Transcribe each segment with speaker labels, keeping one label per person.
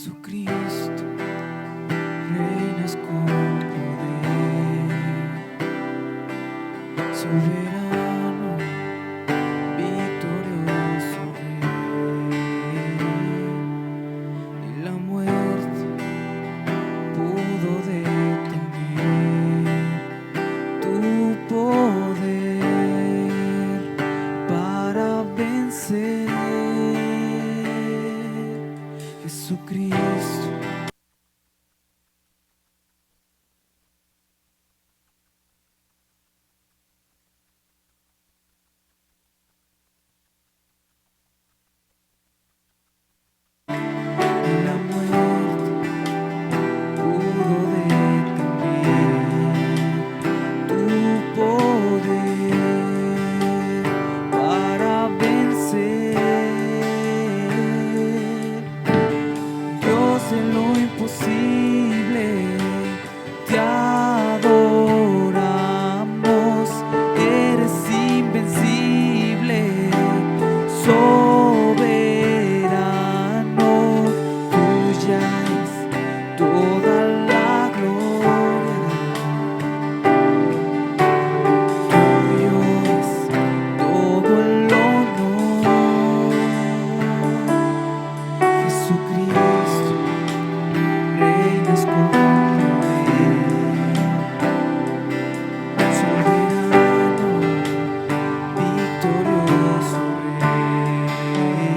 Speaker 1: Jesucristo, reinas con poder, soberano, victorioso Rey. Ni la muerte pudo detener tu poder para vencer. Jesucristo, la muerte pudo detener tu poder para vencer. Dios de lo imposible, te adoramos, eres invencible, soberano, tuya es toda la gloria, tuyo es todo el honor. Jesucristo, reinas con poder, soberano, victorioso Rey.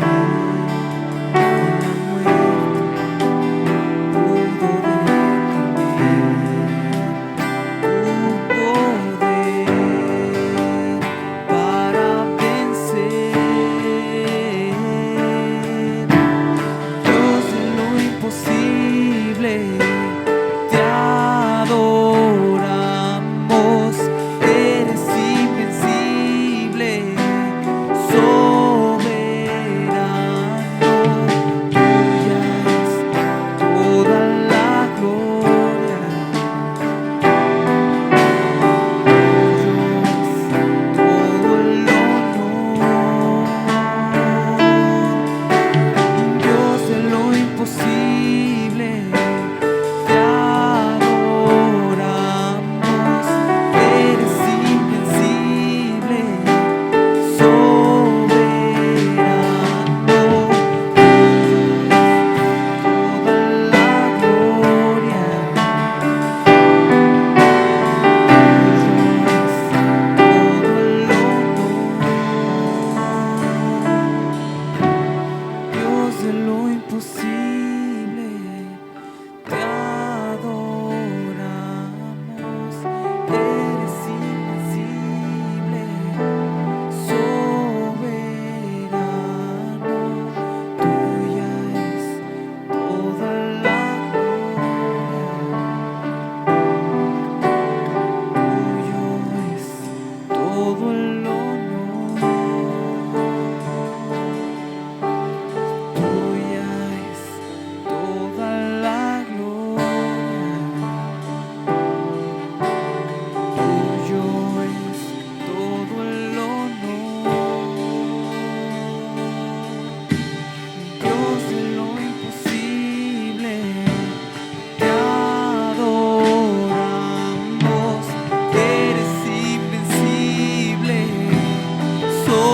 Speaker 1: La muerte pudo detener tu poder para vencer. Dios de lo imposible, te adoramos, eres invencible, soberano, tuya es toda la gloria, tuyo es todo el honor. Dios de lo imposible, te adoramos, eres invencible, soberano, toda la gloria, Dios de lo imposible, te adoramos, eres invencible, soberano, tuya es toda la gloria, tuyo es todo el honor. Tuya es toda la gloria, tuyo es todo el honor. Dios de lo imposible, te adoramos, eres invencible, soberano,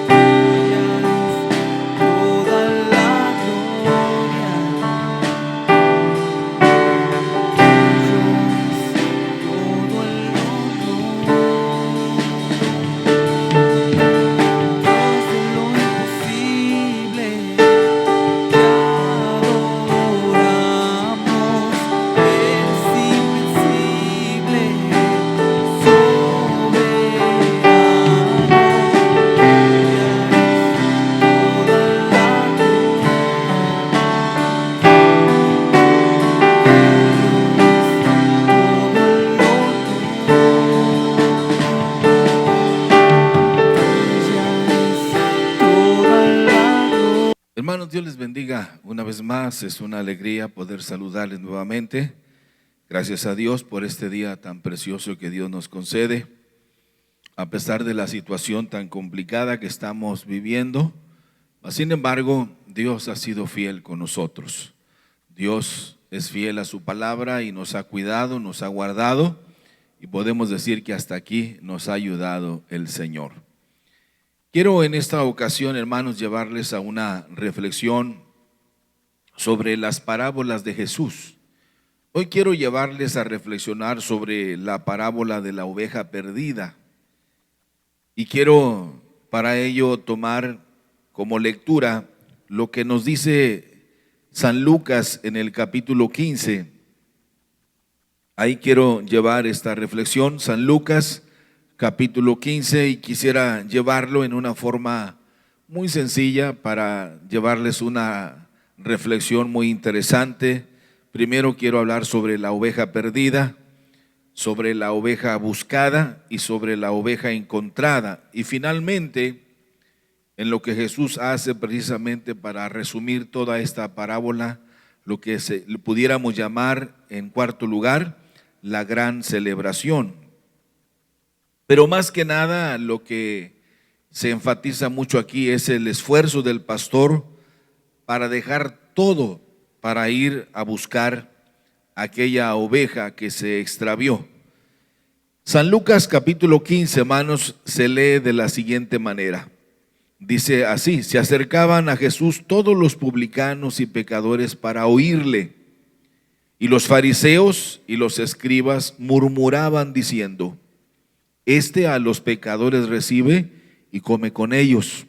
Speaker 1: tuya es toda la gloria, tuyo es todo el honor. Dios de lo imposible, te adoramos, eres invencible,
Speaker 2: Hermanos, Dios les bendiga una vez más. Es una alegría poder saludarles nuevamente. Gracias a Dios por este día tan precioso que Dios nos concede. A pesar de la situación tan complicada que estamos viviendo, Sin embargo, Dios ha sido fiel con nosotros. Dios es fiel a su palabra y nos ha cuidado, nos ha guardado, y podemos decir que hasta aquí nos ha ayudado el Señor. Quiero en esta ocasión, hermanos, llevarles a una reflexión sobre las parábolas de Jesús. Hoy quiero llevarles a reflexionar sobre la parábola de la oveja perdida. Y quiero para ello tomar como lectura lo que nos dice San Lucas en el capítulo 15. Ahí quiero llevar esta reflexión, San Lucas capítulo 15, y quisiera llevarlo en una forma muy sencilla para llevarles una reflexión muy interesante. Primero quiero hablar sobre la oveja perdida, sobre la oveja buscada y sobre la oveja encontrada. Y finalmente, en lo que Jesús hace precisamente para resumir toda esta parábola, lo que pudiéramos llamar en cuarto lugar, la gran celebración. Pero más que nada, lo que se enfatiza mucho aquí es el esfuerzo del pastor para dejar todo para ir a buscar aquella oveja que se extravió. San Lucas capítulo 15, hermanos, se lee de la siguiente manera. Dice así: se acercaban a Jesús todos los publicanos y pecadores para oírle, y los fariseos y los escribas murmuraban diciendo: este a los pecadores recibe y come con ellos.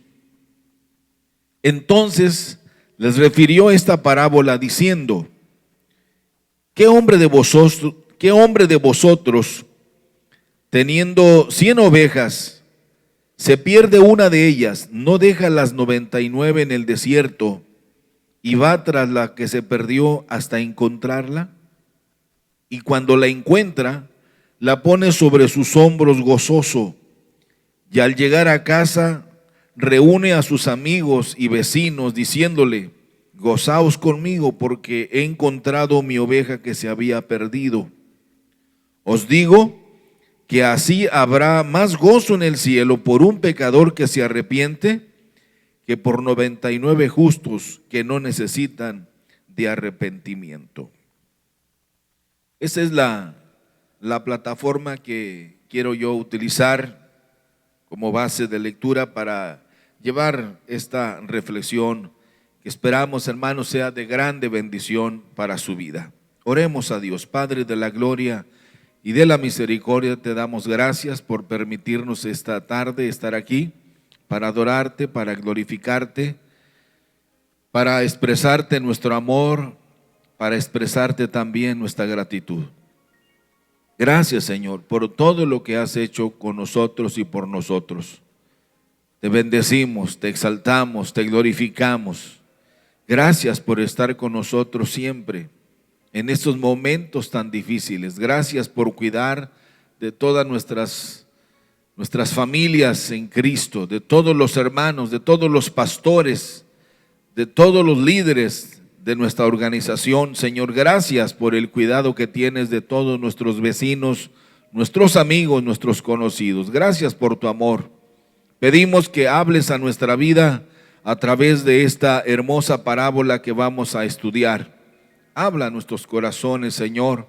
Speaker 2: Entonces les refirió esta parábola diciendo: ¿qué hombre de vosotros, teniendo 100 ovejas, se pierde una de ellas, no deja las 99 en el desierto y va tras la que se perdió hasta encontrarla? Y cuando la encuentra, la pone sobre sus hombros gozoso, y al llegar a casa reúne a sus amigos y vecinos diciéndole: gozaos conmigo porque he encontrado mi oveja que se había perdido. Os digo que así habrá más gozo en el cielo por un pecador que se arrepiente que por 99 justos que no necesitan de arrepentimiento. Esa es la plataforma que quiero yo utilizar como base de lectura para llevar esta reflexión que esperamos, hermanos, sea de grande bendición para su vida. Oremos a Dios. Padre de la gloria y de la misericordia, te damos gracias por permitirnos esta tarde estar aquí para adorarte, para glorificarte, para expresarte nuestro amor, para expresarte también nuestra gratitud. Gracias, Señor, por todo lo que has hecho con nosotros y por nosotros. Te bendecimos, te exaltamos, te glorificamos. Gracias por estar con nosotros siempre en estos momentos tan difíciles. Gracias por cuidar de todas nuestras familias en Cristo, de todos los hermanos, de todos los pastores, de todos los líderes de nuestra organización. Señor, gracias por el cuidado que tienes de todos nuestros vecinos, nuestros amigos, nuestros conocidos. Gracias por tu amor. Pedimos que hables a nuestra vida a través de esta hermosa parábola que vamos a estudiar. Habla a nuestros corazones, Señor.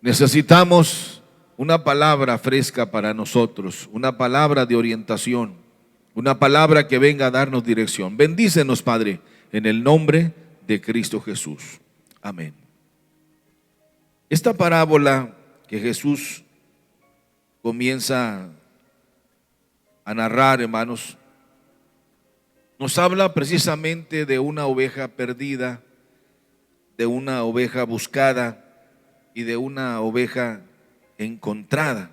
Speaker 2: Necesitamos una palabra fresca para nosotros, una palabra de orientación, una palabra que venga a darnos dirección. Bendícenos, Padre, en el nombre de Cristo Jesús. Amén. Esta parábola que Jesús comienza a narrar, hermanos, nos habla precisamente de una oveja perdida, de una oveja buscada y de una oveja encontrada.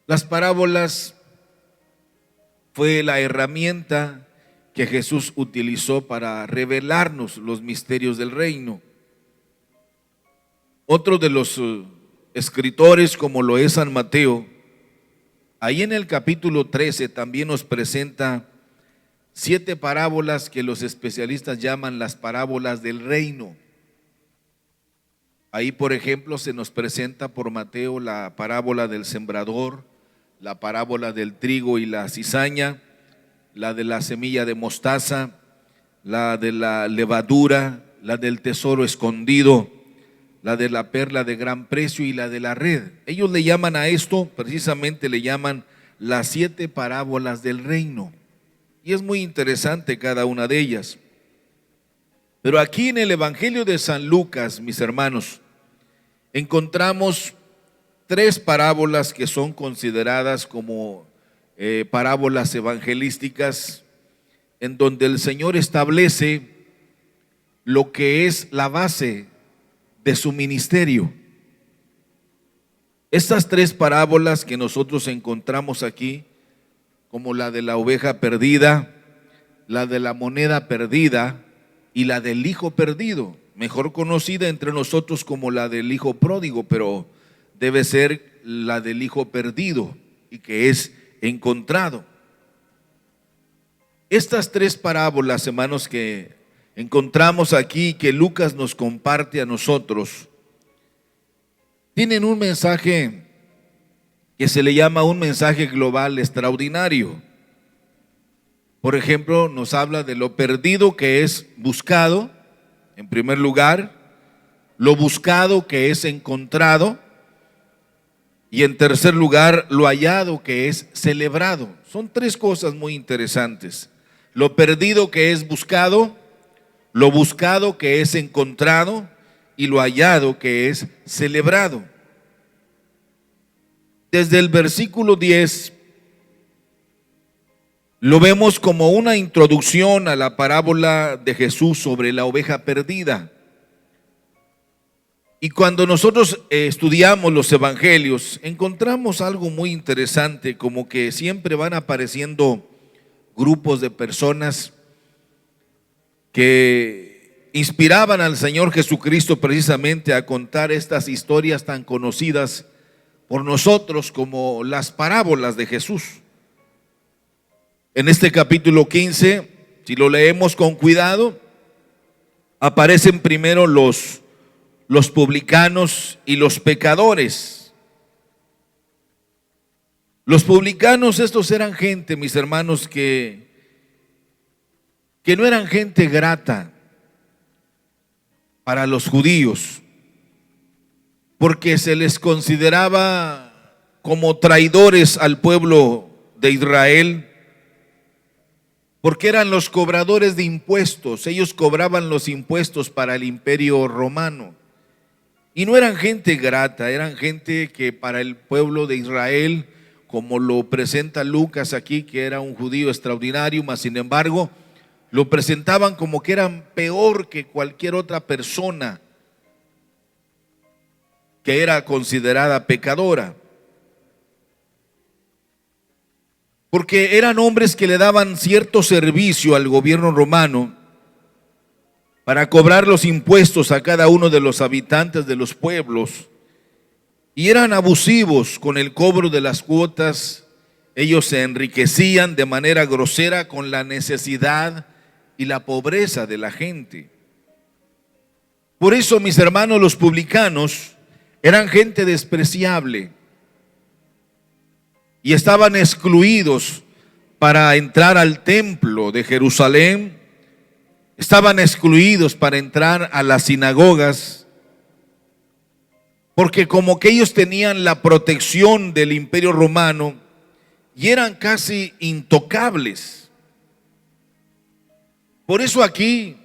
Speaker 2: Las parábolas fue la herramienta que Jesús utilizó para revelarnos los misterios del reino. Otro de los escritores, como lo es San Mateo, ahí en el capítulo 13 también nos presenta 7 parábolas que los especialistas llaman las parábolas del reino. Ahí, por ejemplo, se nos presenta por Mateo la parábola del sembrador, la parábola del trigo y la cizaña, la de la semilla de mostaza, la de la levadura, la del tesoro escondido, la de la perla de gran precio y la de la red. Ellos le llaman a esto, precisamente le llaman las 7 parábolas del reino. Y es muy interesante cada una de ellas. Pero aquí en el Evangelio de San Lucas, mis hermanos, encontramos 3 parábolas que son consideradas como parábolas evangelísticas, en donde el Señor establece lo que es la base de su ministerio. Estas 3 parábolas que nosotros encontramos aquí, como la de la oveja perdida, la de la moneda perdida y la del hijo perdido, mejor conocida entre nosotros como la del hijo pródigo, pero debe ser la del hijo perdido y que es encontrado. Estas 3 parábolas, hermanos, que encontramos aquí, que Lucas nos comparte a nosotros, tienen un mensaje que se le llama un mensaje global extraordinario. Por ejemplo, nos habla de lo perdido que es buscado, en primer lugar, lo buscado que es encontrado, y en tercer lugar, lo hallado que es celebrado. Son 3 cosas muy interesantes: lo perdido que es buscado, lo buscado que es encontrado y lo hallado que es celebrado. Desde el versículo 10 lo vemos como una introducción a la parábola de Jesús sobre la oveja perdida. Y cuando nosotros estudiamos los evangelios, encontramos algo muy interesante, como que siempre van apareciendo grupos de personas que inspiraban al Señor Jesucristo precisamente a contar estas historias tan conocidas por nosotros como las parábolas de Jesús. En este capítulo 15, si lo leemos con cuidado, aparecen primero los publicanos y los pecadores. Los publicanos, estos eran gente, mis hermanos, que no eran gente grata para los judíos, porque se les consideraba como traidores al pueblo de Israel, porque eran los cobradores de impuestos. Ellos cobraban los impuestos para el imperio romano. Y no eran gente grata, eran gente que para el pueblo de Israel, como lo presenta Lucas aquí, que era un judío extraordinario, mas sin embargo lo presentaban como que eran peor que cualquier otra persona que era considerada pecadora, porque eran hombres que le daban cierto servicio al gobierno romano para cobrar los impuestos a cada uno de los habitantes de los pueblos, y eran abusivos con el cobro de las cuotas. Ellos se enriquecían de manera grosera con la necesidad y la pobreza de la gente. Por eso, mis hermanos, los publicanos eran gente despreciable y estaban excluidos para entrar al templo de Jerusalén. Estaban excluidos para entrar a las sinagogas, porque como que ellos tenían la protección del imperio romano y eran casi intocables. Por eso aquí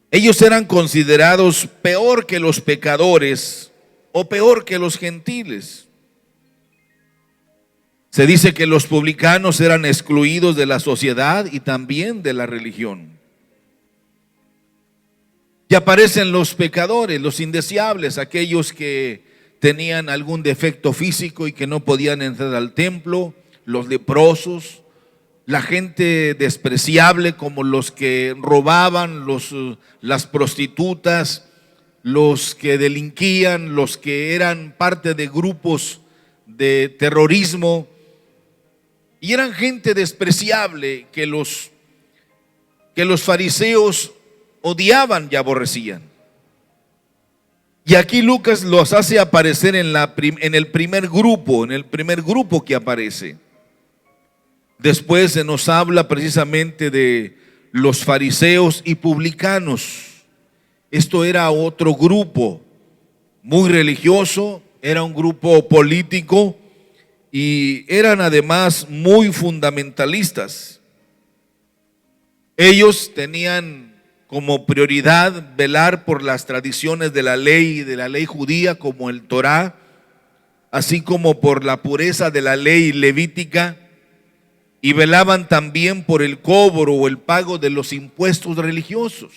Speaker 2: ellos eran considerados peor que los pecadores o peor que los gentiles. Se dice que los publicanos eran excluidos de la sociedad y también de la religión. Y aparecen los pecadores, los indeseables, aquellos que tenían algún defecto físico y que no podían entrar al templo, los leprosos, la gente despreciable como los que robaban, las prostitutas, los que delinquían, los que eran parte de grupos de terrorismo. Y eran gente despreciable que los fariseos odiaban y aborrecían. Y aquí Lucas los hace aparecer en el primer grupo que aparece. Después se nos habla precisamente de los fariseos y publicanos. Esto era otro grupo muy religioso, era un grupo político y eran además muy fundamentalistas. Ellos tenían como prioridad velar por las tradiciones de la ley judía, como el Torá, así como por la pureza de la ley levítica, y velaban también por el cobro o el pago de los impuestos religiosos.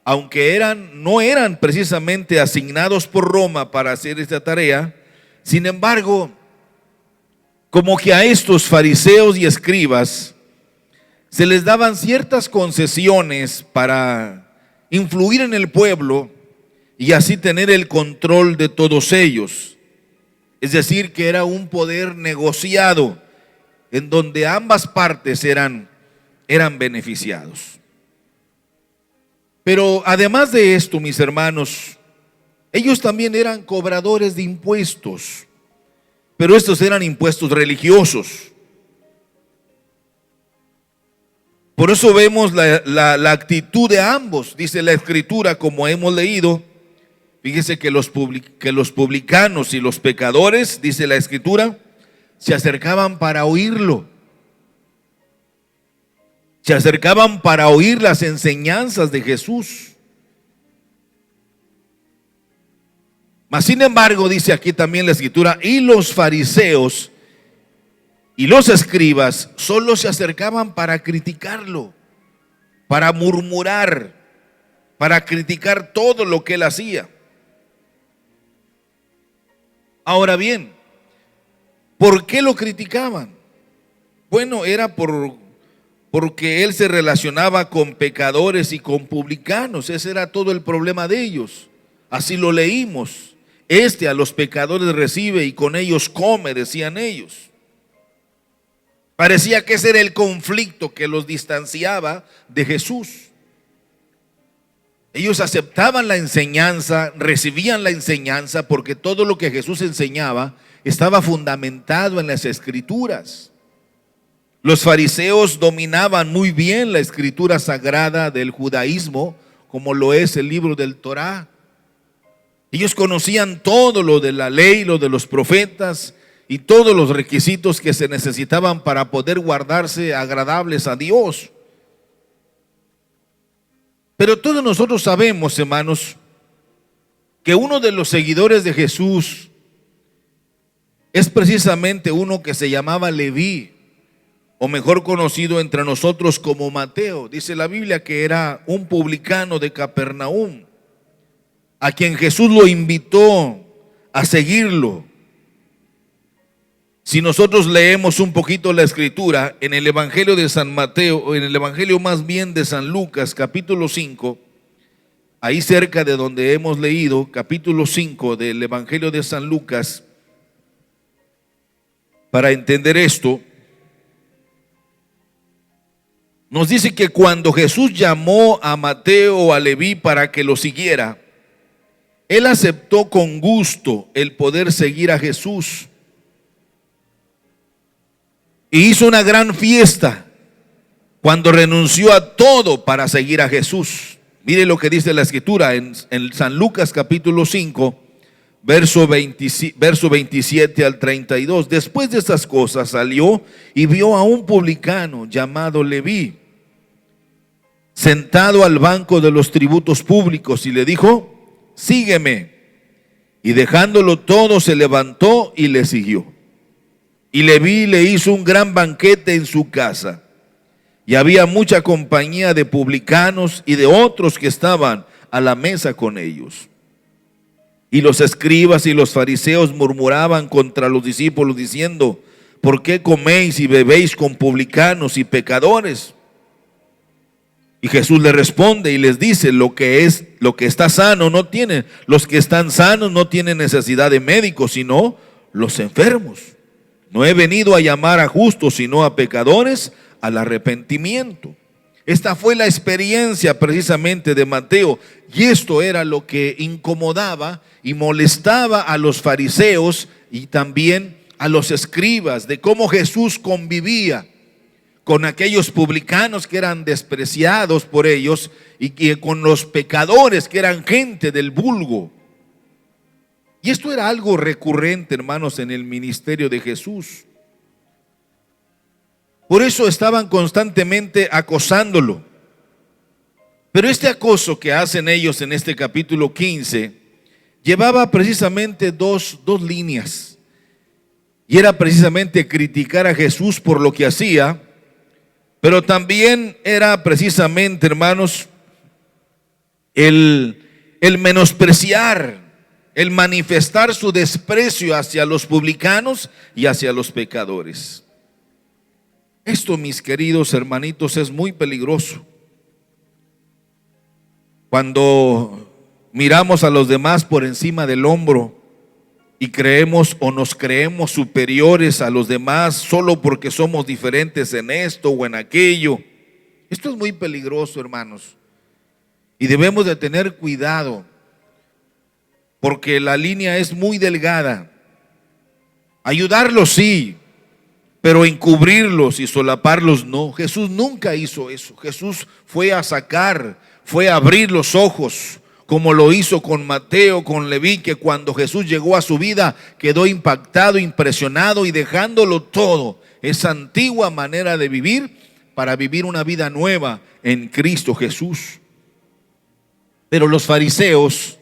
Speaker 2: Aunque no eran precisamente asignados por Roma para hacer esta tarea, sin embargo, como que a estos fariseos y escribas se les daban ciertas concesiones para influir en el pueblo y así tener el control de todos ellos. Es decir, que era un poder negociado en donde ambas partes eran beneficiados. Pero además de esto, mis hermanos, ellos también eran cobradores de impuestos, pero estos eran impuestos religiosos. Por eso vemos la actitud de ambos, dice la Escritura, como hemos leído. Fíjese que los publicanos y los pecadores, dice la Escritura, se acercaban para oírlo. Se acercaban para oír las enseñanzas de Jesús. Mas sin embargo, dice aquí también la Escritura, y los fariseos y los escribas solo se acercaban para criticarlo, para murmurar, para criticar todo lo que él hacía. Ahora bien, ¿por qué lo criticaban? Bueno, era porque él se relacionaba con pecadores y con publicanos. Ese era todo el problema de ellos. Así lo leímos. A los pecadores recibe y con ellos come, decían ellos. Parecía que ese era el conflicto que los distanciaba de Jesús. Ellos aceptaban la enseñanza, recibían la enseñanza, porque todo lo que Jesús enseñaba estaba fundamentado en las Escrituras. Los fariseos dominaban muy bien la escritura sagrada del judaísmo, como lo es el libro del Torá. Ellos conocían todo lo de la ley, lo de los profetas y todos los requisitos que se necesitaban para poder guardarse agradables a Dios. Pero todos nosotros sabemos, hermanos, que uno de los seguidores de Jesús es precisamente uno que se llamaba Leví, o mejor conocido entre nosotros como Mateo. Dice la Biblia que era un publicano de Capernaum, a quien Jesús lo invitó a seguirlo. Si nosotros leemos un poquito la Escritura en el Evangelio de San Mateo, o en el Evangelio más bien de San Lucas, capítulo 5, ahí cerca de donde hemos leído, capítulo 5 del Evangelio de San Lucas, para entender esto, nos dice que cuando Jesús llamó a Mateo o a Leví para que lo siguiera, él aceptó con gusto el poder seguir a Jesús. Y hizo una gran fiesta cuando renunció a todo para seguir a Jesús. Mire lo que dice la Escritura en San Lucas capítulo 5, verso 27 al 32. Después de estas cosas salió y vio a un publicano llamado Leví, sentado al banco de los tributos públicos, y le dijo: sígueme. Y dejándolo todo, se levantó y le siguió. Y Leví le hizo un gran banquete en su casa, y había mucha compañía de publicanos y de otros que estaban a la mesa con ellos. Y los escribas y los fariseos murmuraban contra los discípulos diciendo: ¿por qué coméis y bebéis con publicanos y pecadores? Y Jesús les responde y les dice: lo que está sano no tiene, los que están sanos no tienen necesidad de médicos, sino los enfermos. No he venido a llamar a justos, sino a pecadores al arrepentimiento. Esta fue la experiencia precisamente de Mateo, y esto era lo que incomodaba y molestaba a los fariseos y también a los escribas de cómo Jesús convivía con aquellos publicanos que eran despreciados por ellos y con los pecadores que eran gente del vulgo. Y esto era algo recurrente, hermanos, en el ministerio de Jesús. Por eso estaban constantemente acosándolo. Pero este acoso que hacen ellos en este capítulo 15 llevaba precisamente dos líneas. Y era precisamente criticar a Jesús por lo que hacía, pero también era precisamente, hermanos, el menospreciar, el manifestar su desprecio hacia los publicanos y hacia los pecadores. Esto, mis queridos hermanitos, es muy peligroso. Cuando miramos a los demás por encima del hombro y creemos o nos creemos superiores a los demás solo porque somos diferentes en esto o en aquello, esto es muy peligroso, hermanos. Y debemos de tener cuidado, porque la línea es muy delgada. Ayudarlos sí, pero encubrirlos y solaparlos no. Jesús nunca hizo eso. Jesús fue a sacar, fue a abrir los ojos, como lo hizo con Mateo, con Leví, que cuando Jesús llegó a su vida quedó impactado, impresionado y dejándolo todo, esa antigua manera de vivir, para vivir una vida nueva en Cristo Jesús. Pero los fariseos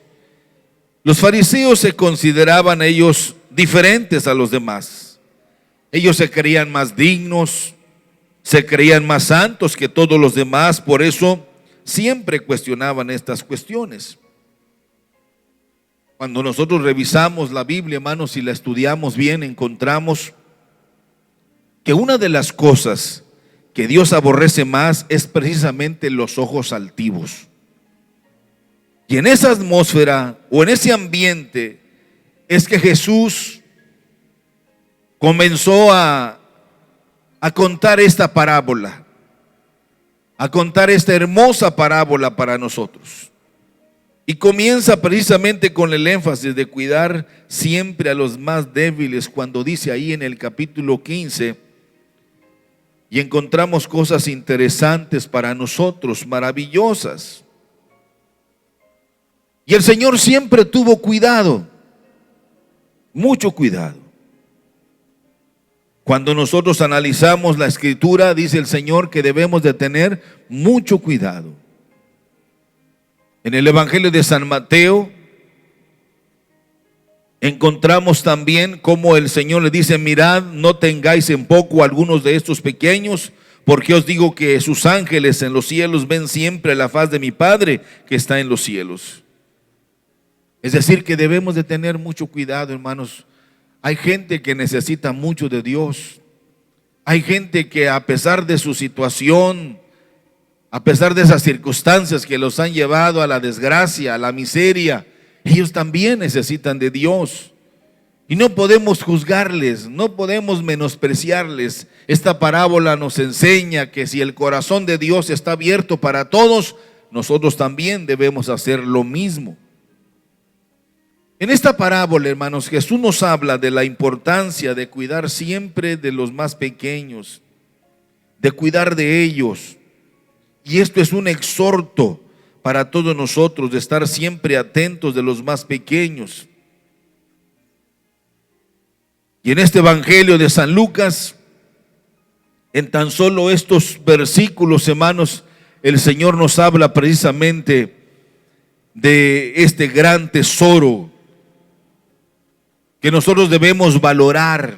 Speaker 2: se consideraban ellos diferentes a los demás. Ellos se creían más dignos, se creían más santos que todos los demás, por eso siempre cuestionaban estas cuestiones. Cuando nosotros revisamos la Biblia, hermanos, y la estudiamos bien, encontramos que una de las cosas que Dios aborrece más es precisamente los ojos altivos. Y en esa atmósfera o en ese ambiente es que Jesús comenzó a contar esta parábola, a contar esta hermosa parábola para nosotros. Y comienza precisamente con el énfasis de cuidar siempre a los más débiles, cuando dice ahí en el capítulo 15, y encontramos cosas interesantes para nosotros, maravillosas. Y el Señor siempre tuvo cuidado, mucho cuidado. Cuando nosotros analizamos la Escritura, dice el Señor que debemos de tener mucho cuidado. En el Evangelio de San Mateo encontramos también cómo el Señor le dice: mirad, no tengáis en poco a algunos de estos pequeños, porque os digo que sus ángeles en los cielos ven siempre la faz de mi Padre que está en los cielos. Es decir, que debemos de tener mucho cuidado, hermanos. Hay gente que necesita mucho de Dios. Hay gente que, a pesar de su situación, a pesar de esas circunstancias que los han llevado a la desgracia, a la miseria, ellos también necesitan de Dios. Y no podemos juzgarles, no podemos menospreciarles. Esta parábola nos enseña que si el corazón de Dios está abierto para todos, nosotros también debemos hacer lo mismo. En esta parábola, hermanos, Jesús nos habla de la importancia de cuidar siempre de los más pequeños, de cuidar de ellos. Y esto es un exhorto para todos nosotros, de estar siempre atentos de los más pequeños. Y en este Evangelio de San Lucas, en tan solo estos versículos, hermanos, el Señor nos habla precisamente de este gran tesoro que nosotros debemos valorar.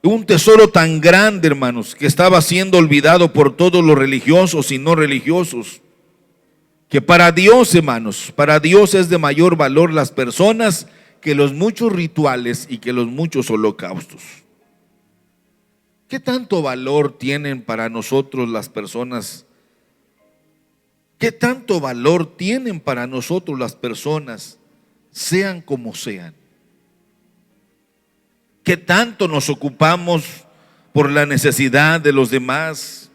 Speaker 2: Un tesoro tan grande, hermanos, que estaba siendo olvidado por todos los religiosos y no religiosos. Que para Dios, hermanos, para Dios es de mayor valor las personas que los muchos rituales y que los muchos holocaustos. ¿Qué tanto valor tienen para nosotros las personas? ¿Qué tanto valor tienen para nosotros las personas, sean como sean? ¿Qué tanto nos ocupamos por la necesidad de los demás?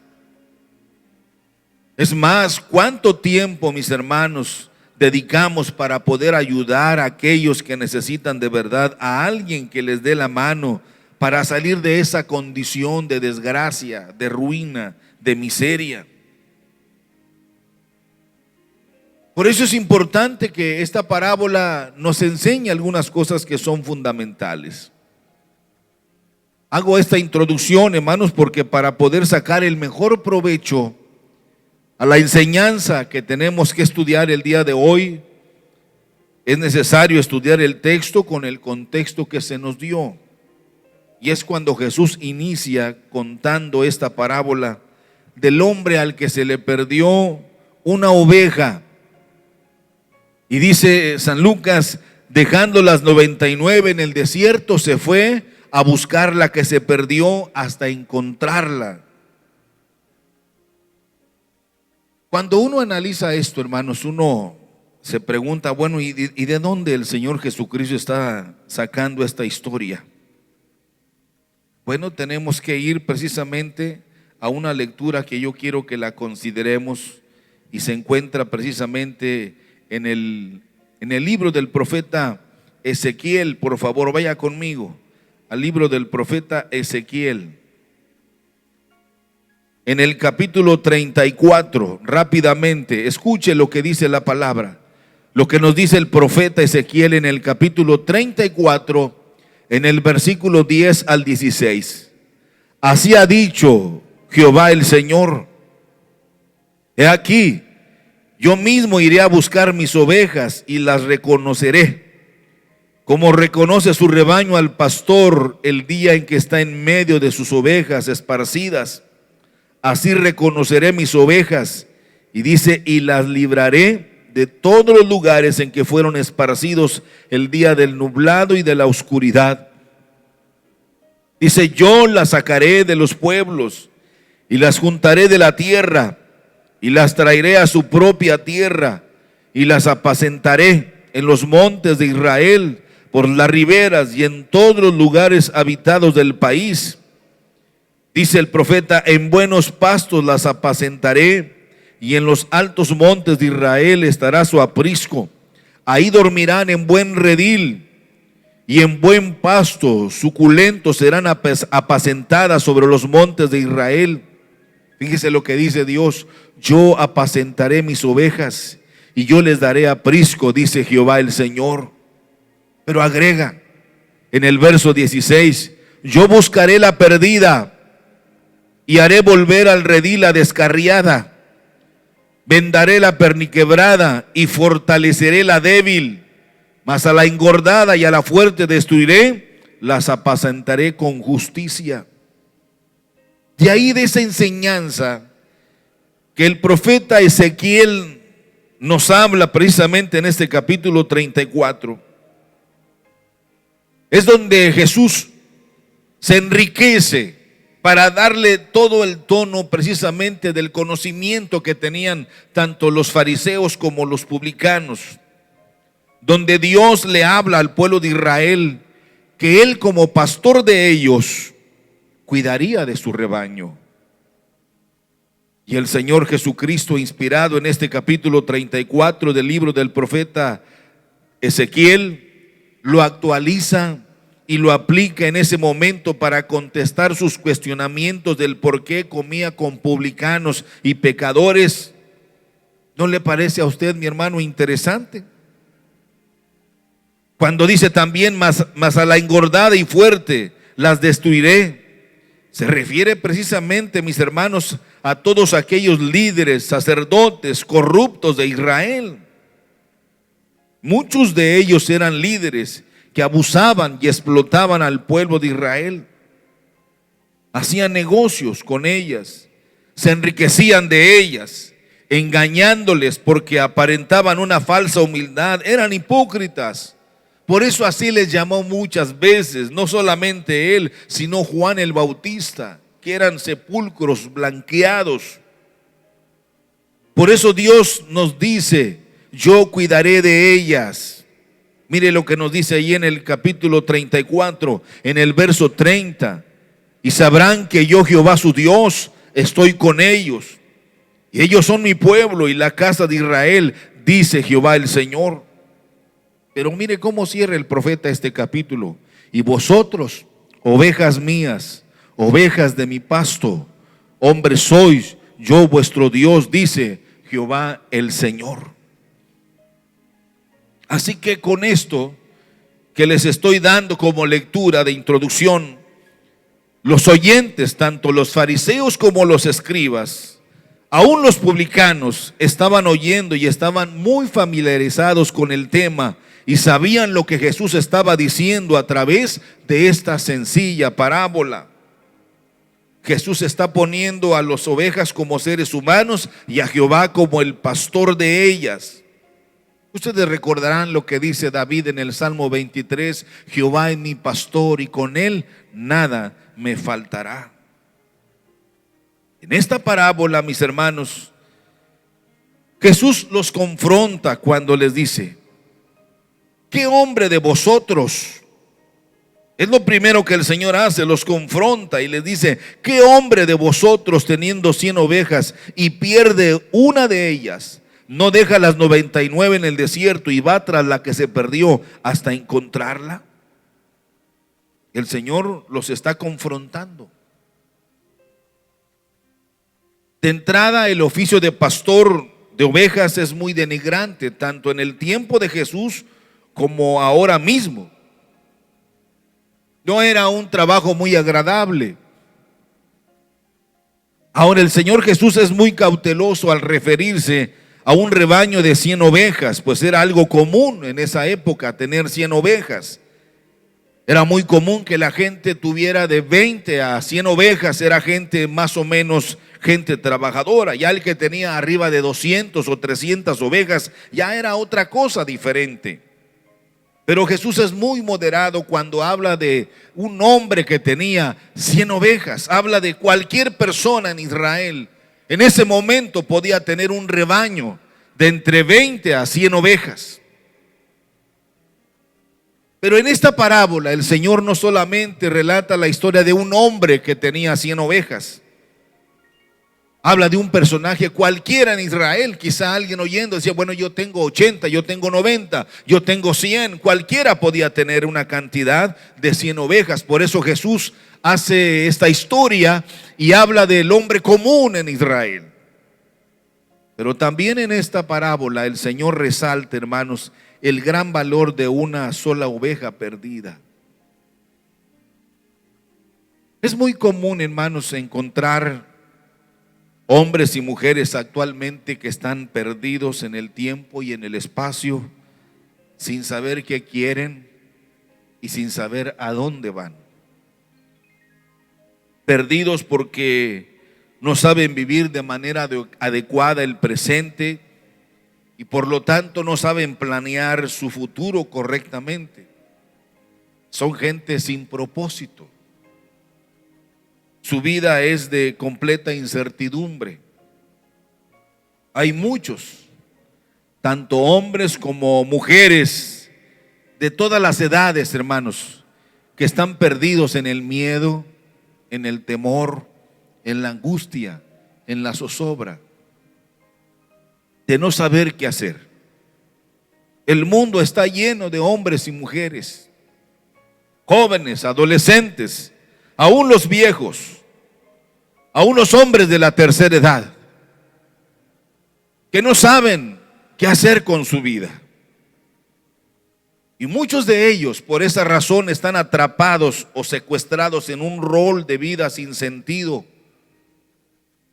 Speaker 2: Es más, ¿cuánto tiempo, mis hermanos, dedicamos para poder ayudar a aquellos que necesitan de verdad, a alguien que les dé la mano para salir de esa condición de desgracia, de ruina, de miseria. Por eso es importante que esta parábola nos enseñe algunas cosas que son fundamentales. Hago esta introducción, hermanos, porque para poder sacar el mejor provecho a la enseñanza que tenemos que estudiar el día de hoy, es necesario estudiar el texto con el contexto que se nos dio. Y es cuando Jesús inicia contando esta parábola del hombre al que se le perdió una oveja. Y dice San Lucas, dejando las 99 en el desierto, se fue a buscar la que se perdió hasta encontrarla. Cuando uno analiza esto, hermanos, uno se pregunta, bueno, ¿y de dónde el Señor Jesucristo está sacando esta historia? Bueno, tenemos que ir precisamente a una lectura que yo quiero que la consideremos y se encuentra precisamente en el libro del profeta Ezequiel. Por favor, vaya conmigo al libro del profeta Ezequiel. En el capítulo 34, rápidamente, escuche lo que dice la palabra, lo que nos dice el profeta Ezequiel en el capítulo 34, en el versículo 10 al 16. Así ha dicho Jehová el Señor: he aquí, yo mismo iré a buscar mis ovejas y las reconoceré, como reconoce su rebaño al pastor el día en que está en medio de sus ovejas esparcidas. Así reconoceré mis ovejas, y dice, y las libraré de todos los lugares en que fueron esparcidos el día del nublado y de la oscuridad. Dice, yo las sacaré de los pueblos y las juntaré de la tierra y las traeré a su propia tierra y las apacentaré en los montes de Israel, por las riberas y en todos los lugares habitados del país. Dice el profeta, en buenos pastos las apacentaré y en los altos montes de Israel estará su aprisco. Ahí dormirán en buen redil y en buen pasto suculentos serán apacentadas sobre los montes de Israel. Fíjese lo que dice Dios: yo apacentaré mis ovejas y yo les daré aprisco, dice Jehová el Señor. Pero agrega en el verso 16, yo buscaré la perdida y haré volver al redil la descarriada. Vendaré la perniquebrada y fortaleceré la débil, mas a la engordada y a la fuerte destruiré, las apacentaré con justicia. De ahí, de esa enseñanza que el profeta Ezequiel nos habla precisamente en este capítulo 34, es donde Jesús se enriquece para darle todo el tono precisamente del conocimiento que tenían tanto los fariseos como los publicanos, donde Dios le habla al pueblo de Israel que Él, como pastor de ellos, cuidaría de su rebaño. Y el Señor Jesucristo, inspirado en este capítulo 34 del libro del profeta Ezequiel, lo actualiza y lo aplica en ese momento para contestar sus cuestionamientos del por qué comía con publicanos y pecadores. ¿No le parece a usted, mi hermano, interesante? Cuando dice también, mas a la engordada y fuerte las destruiré, se refiere precisamente, mis hermanos, a todos aquellos líderes, sacerdotes corruptos de Israel. Muchos de ellos eran líderes que abusaban y explotaban al pueblo de Israel, hacían negocios con ellas, se enriquecían de ellas, engañándoles porque aparentaban una falsa humildad, eran hipócritas. Por eso así les llamó muchas veces, no solamente él, sino Juan el Bautista, que eran sepulcros blanqueados. Por eso Dios nos dice, yo cuidaré de ellas. Mire lo que nos dice ahí en el capítulo 34, en el verso 30. Y sabrán que yo, Jehová su Dios, estoy con ellos. Y ellos son mi pueblo y la casa de Israel. dice Jehová el Señor. Pero mire cómo cierra el profeta este capítulo. Y vosotros, ovejas mías, ovejas de mi pasto, hombres sois, yo vuestro Dios, dice Jehová el Señor. Así que con esto que les estoy dando como lectura de introducción, los oyentes, tanto los fariseos como los escribas, aún los publicanos, estaban oyendo y estaban muy familiarizados con el tema y sabían lo que Jesús estaba diciendo a través de esta sencilla parábola. Jesús está poniendo a las ovejas como seres humanos y a Jehová como el pastor de ellas. Ustedes recordarán lo que dice David en el Salmo 23: Jehová es mi pastor y con él nada me faltará. En esta parábola, mis hermanos, Jesús los confronta cuando les dice: ¿qué hombre de vosotros? Es lo primero que el Señor hace, los confronta y les dice: ¿qué hombre de vosotros, teniendo 100 ovejas y pierde una de ellas, no deja las 99 en el desierto y va tras la que se perdió hasta encontrarla? El Señor los está confrontando. De entrada, el oficio de pastor de ovejas es muy denigrante, tanto en el tiempo de Jesús como ahora mismo. No era un trabajo muy agradable. Ahora el Señor Jesús es muy cauteloso al referirse a un rebaño de 100 ovejas, pues era algo común en esa época tener 100 ovejas. Era muy común que la gente tuviera de 20 a 100 ovejas, era gente más o menos gente trabajadora. Ya el que tenía arriba de 200 o 300 ovejas ya era otra cosa diferente. Pero Jesús es muy moderado cuando habla de un hombre que tenía 100 ovejas. Habla de cualquier persona en Israel. En ese momento podía tener un rebaño de entre 20 a 100 ovejas. Pero en esta parábola el Señor no solamente relata la historia de un hombre que tenía 100 ovejas. Habla de un personaje cualquiera en Israel. Quizá alguien oyendo decía: bueno, yo tengo 80, yo tengo 90, yo tengo 100. Cualquiera podía tener una cantidad de 100 ovejas. Por eso Jesús hace esta historia y habla del hombre común en Israel. Pero también en esta parábola el Señor resalta, hermanos, el gran valor de una sola oveja perdida. Es muy común, hermanos, encontrar hombres y mujeres actualmente que están perdidos en el tiempo y en el espacio, sin saber qué quieren y sin saber a dónde van. Perdidos porque no saben vivir de manera adecuada el presente y por lo tanto no saben planear su futuro correctamente. Son gente sin propósito. Su vida es de completa incertidumbre. Hay muchos, tanto hombres como mujeres, de todas las edades, hermanos, que están perdidos en el miedo, en el temor, en la angustia, en la zozobra, de no saber qué hacer. El mundo está lleno de hombres y mujeres, jóvenes, adolescentes, aún los viejos, aún los hombres de la tercera edad, que no saben qué hacer con su vida. Y muchos de ellos por esa razón están atrapados o secuestrados en un rol de vida sin sentido,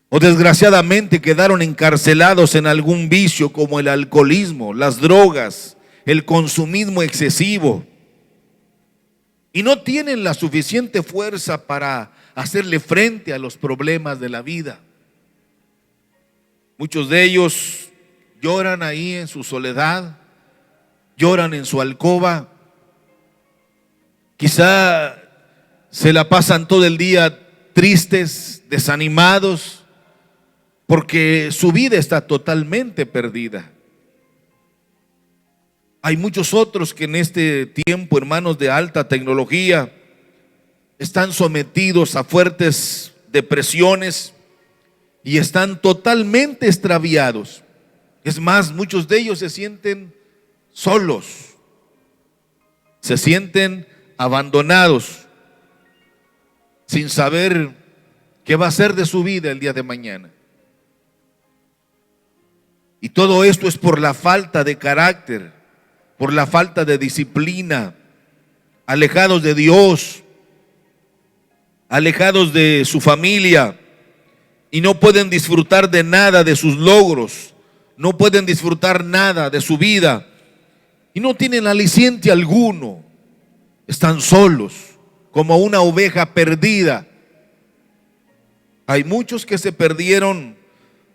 Speaker 2: o desgraciadamente quedaron encarcelados en algún vicio como el alcoholismo, las drogas, el consumismo excesivo, y no tienen la suficiente fuerza para hacerle frente a los problemas de la vida. Muchos de ellos lloran ahí en su soledad, lloran en su alcoba, quizá se la pasan todo el día tristes, desanimados, porque su vida está totalmente perdida. Hay muchos otros que en este tiempo, hermanos, de alta tecnología, están sometidos a fuertes depresiones y están totalmente extraviados. Es más, muchos de ellos se sienten solos, se sienten abandonados, sin saber qué va a ser de su vida el día de mañana. Y todo esto es por la falta de carácter, por la falta de disciplina, alejados de Dios, alejados de su familia, y no pueden disfrutar de nada de sus logros, no pueden disfrutar nada de su vida, y no tienen aliciente alguno. Están solos, como una oveja perdida. Hay muchos que se perdieron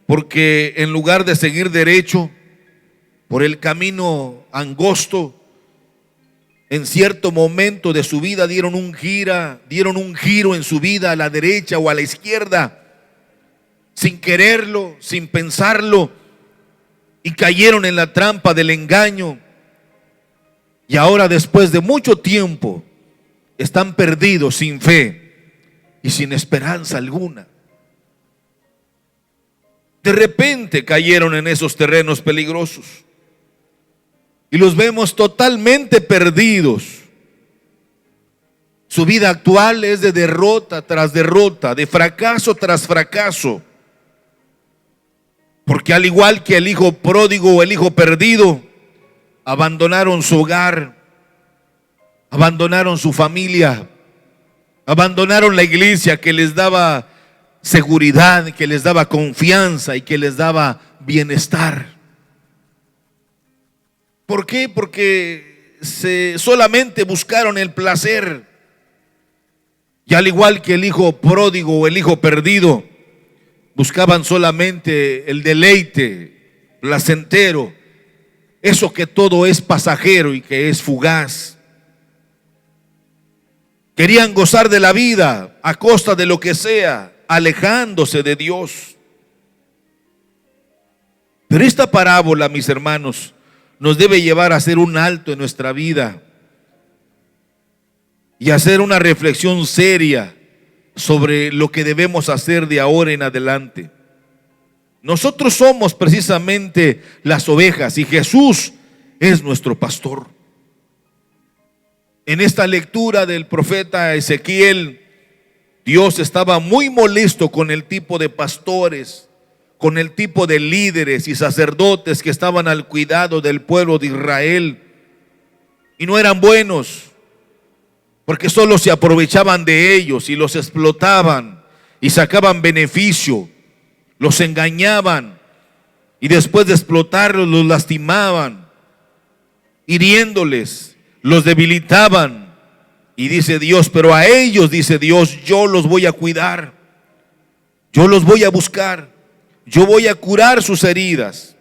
Speaker 2: porque en lugar de seguir derecho por el camino angosto, en cierto momento de su vida dieron un giro en su vida a la derecha o a la izquierda, sin quererlo, sin pensarlo, y cayeron en la trampa del engaño. Y ahora, después de mucho tiempo, están perdidos, sin fe y sin esperanza alguna. De repente cayeron en esos terrenos peligrosos y los vemos totalmente perdidos. Su vida actual es de derrota tras derrota, de fracaso tras fracaso, porque al igual que el hijo pródigo o el hijo perdido, abandonaron su hogar, abandonaron su familia, abandonaron la iglesia que les daba seguridad, que les daba confianza y que les daba bienestar. ¿Por qué? Porque solamente buscaron el placer. Y al igual que el hijo pródigo o el hijo perdido, buscaban solamente el deleite placentero, eso que todo es pasajero y que es fugaz. Querían gozar de la vida a costa de lo que sea, alejándose de Dios. Pero esta parábola, mis hermanos, nos debe llevar a hacer un alto en nuestra vida y hacer una reflexión seria sobre lo que debemos hacer de ahora en adelante. Nosotros somos precisamente las ovejas y Jesús es nuestro pastor. En esta lectura del profeta Ezequiel, Dios estaba muy molesto con el tipo de pastores, con el tipo de líderes y sacerdotes que estaban al cuidado del pueblo de Israel. Y no eran buenos, porque solo se aprovechaban de ellos y los explotaban y sacaban beneficio, los engañaban y después de explotarlos los lastimaban, hiriéndoles, los debilitaban. Y dice Dios, pero a ellos, dice Dios, yo los voy a cuidar, yo los voy a buscar, yo voy a curar sus heridas.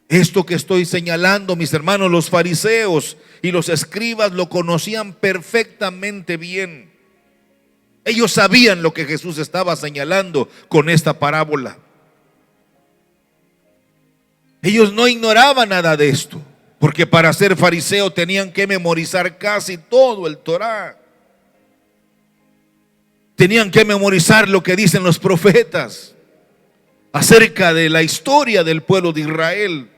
Speaker 2: Esto que estoy señalando, mis hermanos, los fariseos y los escribas lo conocían perfectamente bien. Ellos sabían lo que Jesús estaba señalando con esta parábola. Ellos no ignoraban nada de esto, porque para ser fariseo tenían que memorizar casi todo el Torá. Tenían que memorizar lo que dicen los profetas acerca de la historia del pueblo de Israel.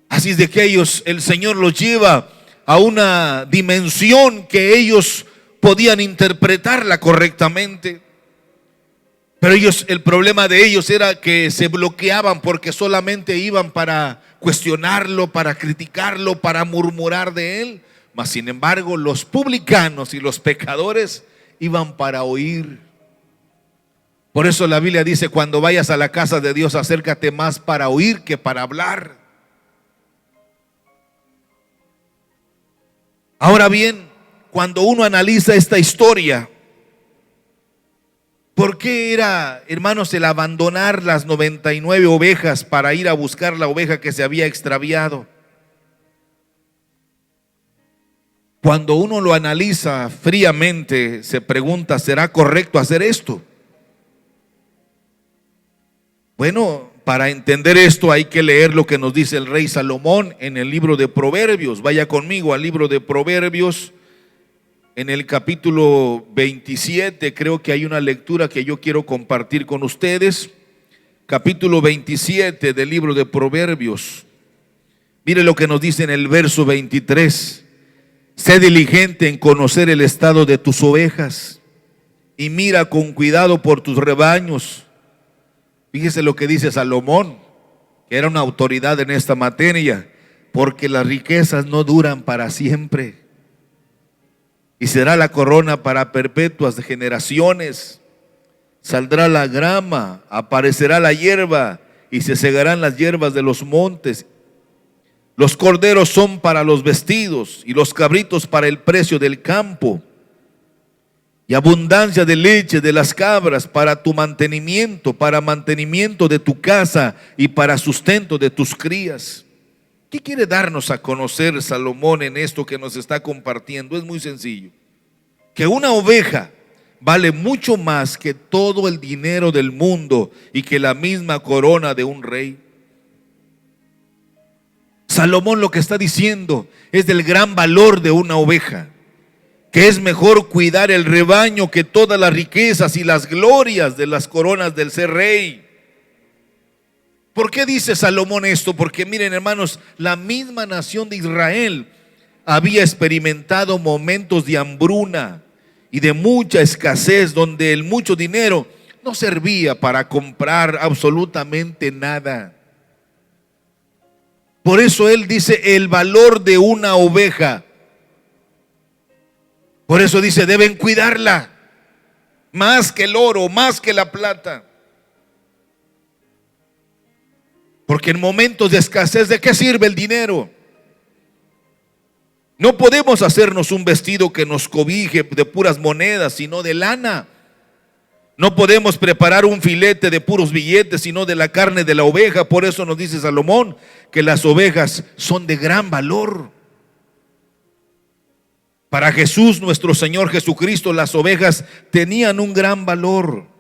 Speaker 2: Así es de que ellos, el Señor los lleva a una dimensión que ellos podían interpretarla correctamente. Pero ellos, el problema de ellos era que se bloqueaban porque solamente iban para cuestionarlo, para criticarlo, para murmurar de él. Mas sin embargo, los publicanos y los pecadores iban para oír. Por eso la Biblia dice, cuando vayas a la casa de Dios, acércate más para oír que para hablar. Ahora bien, cuando uno analiza esta historia, ¿por qué era, hermanos, el abandonar las 99 ovejas para ir a buscar la oveja que se había extraviado? Cuando uno lo analiza fríamente, se pregunta, ¿será correcto hacer esto? Bueno, para entender esto hay que leer lo que nos dice el rey Salomón en el libro de Proverbios. Vaya conmigo al libro de Proverbios, en el capítulo 27, creo que hay una lectura que yo quiero compartir con ustedes. capítulo 27 del libro de Proverbios. Mire lo que nos dice en el verso 23. Sé diligente en conocer el estado de tus ovejas y mira con cuidado por tus rebaños. Fíjese lo que dice Salomón, que era una autoridad en esta materia, porque las riquezas no duran para siempre, y será la corona para perpetuas generaciones. Saldrá la grama, aparecerá la hierba, y se segarán las hierbas de los montes. Los corderos son para los vestidos, y los cabritos para el precio del campo. Y abundancia de leche de las cabras para tu mantenimiento, para mantenimiento de tu casa y para sustento de tus crías. ¿Qué quiere darnos a conocer Salomón en esto que nos está compartiendo? Es muy sencillo. Que una oveja vale mucho más que todo el dinero del mundo y que la misma corona de un rey. Salomón lo que está diciendo es del gran valor de una oveja, que es mejor cuidar el rebaño que todas las riquezas y las glorias de las coronas del ser rey. ¿Por qué dice Salomón esto? Porque miren, hermanos, la misma nación de Israel había experimentado momentos de hambruna y de mucha escasez, donde el mucho dinero no servía para comprar absolutamente nada. Por eso él dice el valor de una oveja. Por eso dice, deben cuidarla más que el oro, más que la plata. Porque en momentos de escasez, ¿de qué sirve el dinero? No podemos hacernos un vestido que nos cobije de puras monedas, sino de lana. No podemos preparar un filete de puros billetes, sino de la carne de la oveja. Por eso nos dice Salomón que las ovejas son de gran valor. Para Jesús, nuestro Señor Jesucristo, las ovejas tenían un gran valor.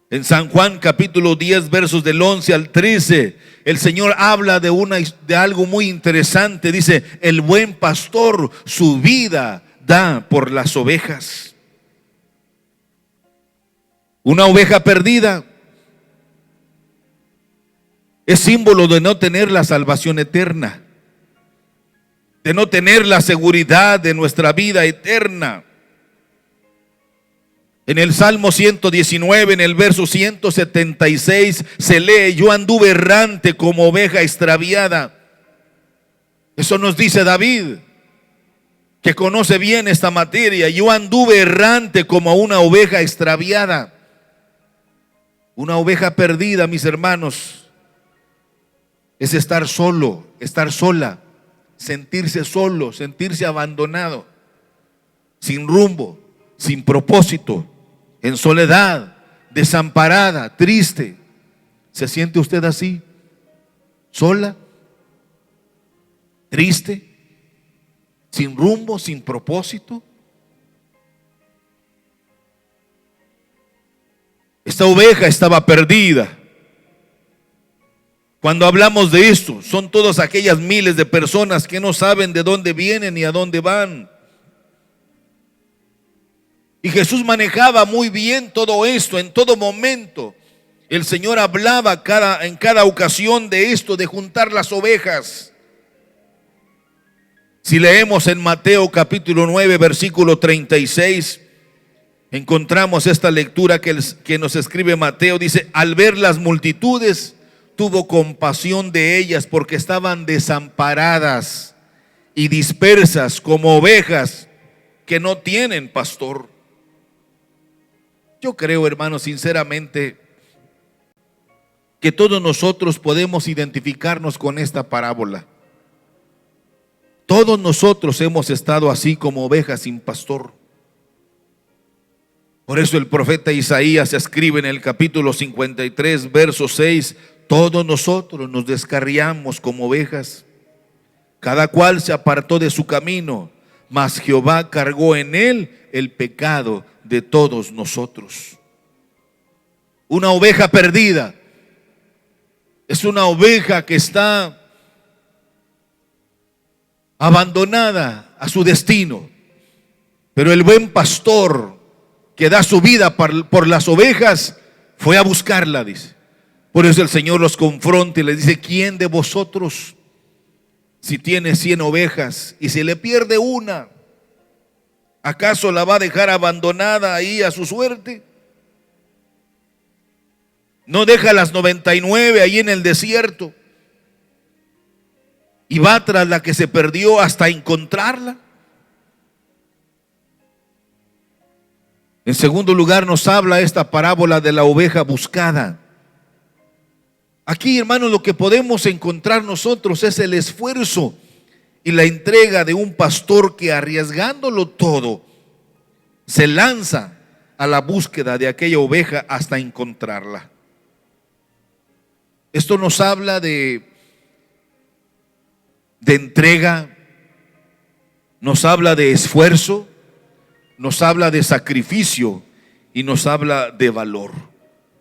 Speaker 2: En San Juan capítulo 10 versos del 11 al 13, el Señor habla de algo muy interesante. Dice, el buen pastor su vida da por las ovejas. Una oveja perdida es símbolo de no tener la salvación eterna, de no tener la seguridad de nuestra vida eterna. En el Salmo 119, en el verso 176, se lee, yo anduve errante como oveja extraviada. Eso nos dice David, que conoce bien esta materia. Yo anduve errante como una oveja extraviada. Una oveja perdida, mis hermanos, es estar solo, estar sola, sentirse solo, sentirse abandonado, sin rumbo, sin propósito, en soledad, desamparada, triste. ¿Se siente usted así? ¿Sola? ¿Triste? ¿Sin rumbo, sin propósito? Esta oveja estaba perdida. Cuando hablamos de esto, son todas aquellas miles de personas que no saben de dónde vienen ni a dónde van. Y Jesús manejaba muy bien todo esto en todo momento. El Señor hablaba en cada ocasión de esto, de juntar las ovejas. Si leemos en Mateo capítulo 9, versículo 36, encontramos esta lectura que nos escribe Mateo. Dice, al ver las multitudes, tuvo compasión de ellas porque estaban desamparadas y dispersas como ovejas que no tienen pastor. Yo creo, hermanos, sinceramente, que todos nosotros podemos identificarnos con esta parábola. Todos nosotros hemos estado así como ovejas sin pastor. Por eso el profeta Isaías escribe en el capítulo 53, verso 6, todos nosotros nos descarriamos como ovejas, cada cual se apartó de su camino, mas Jehová cargó en él el pecado de todos nosotros. Una oveja perdida es una oveja que está abandonada a su destino, pero el buen pastor que da su vida por las ovejas fue a buscarla, dice. Por eso el Señor los confronta y les dice: ¿quién de vosotros, si tiene 100 ovejas y se le pierde una, acaso la va a dejar abandonada ahí a su suerte? ¿No deja las 99 ahí en el desierto y va tras la que se perdió hasta encontrarla? En segundo lugar, nos habla esta parábola de la oveja buscada. Aquí, hermanos, lo que podemos encontrar nosotros es el esfuerzo y la entrega de un pastor que, arriesgándolo todo, se lanza a la búsqueda de aquella oveja hasta encontrarla. Esto nos habla de entrega, nos habla de esfuerzo, nos habla de sacrificio y nos habla de valor.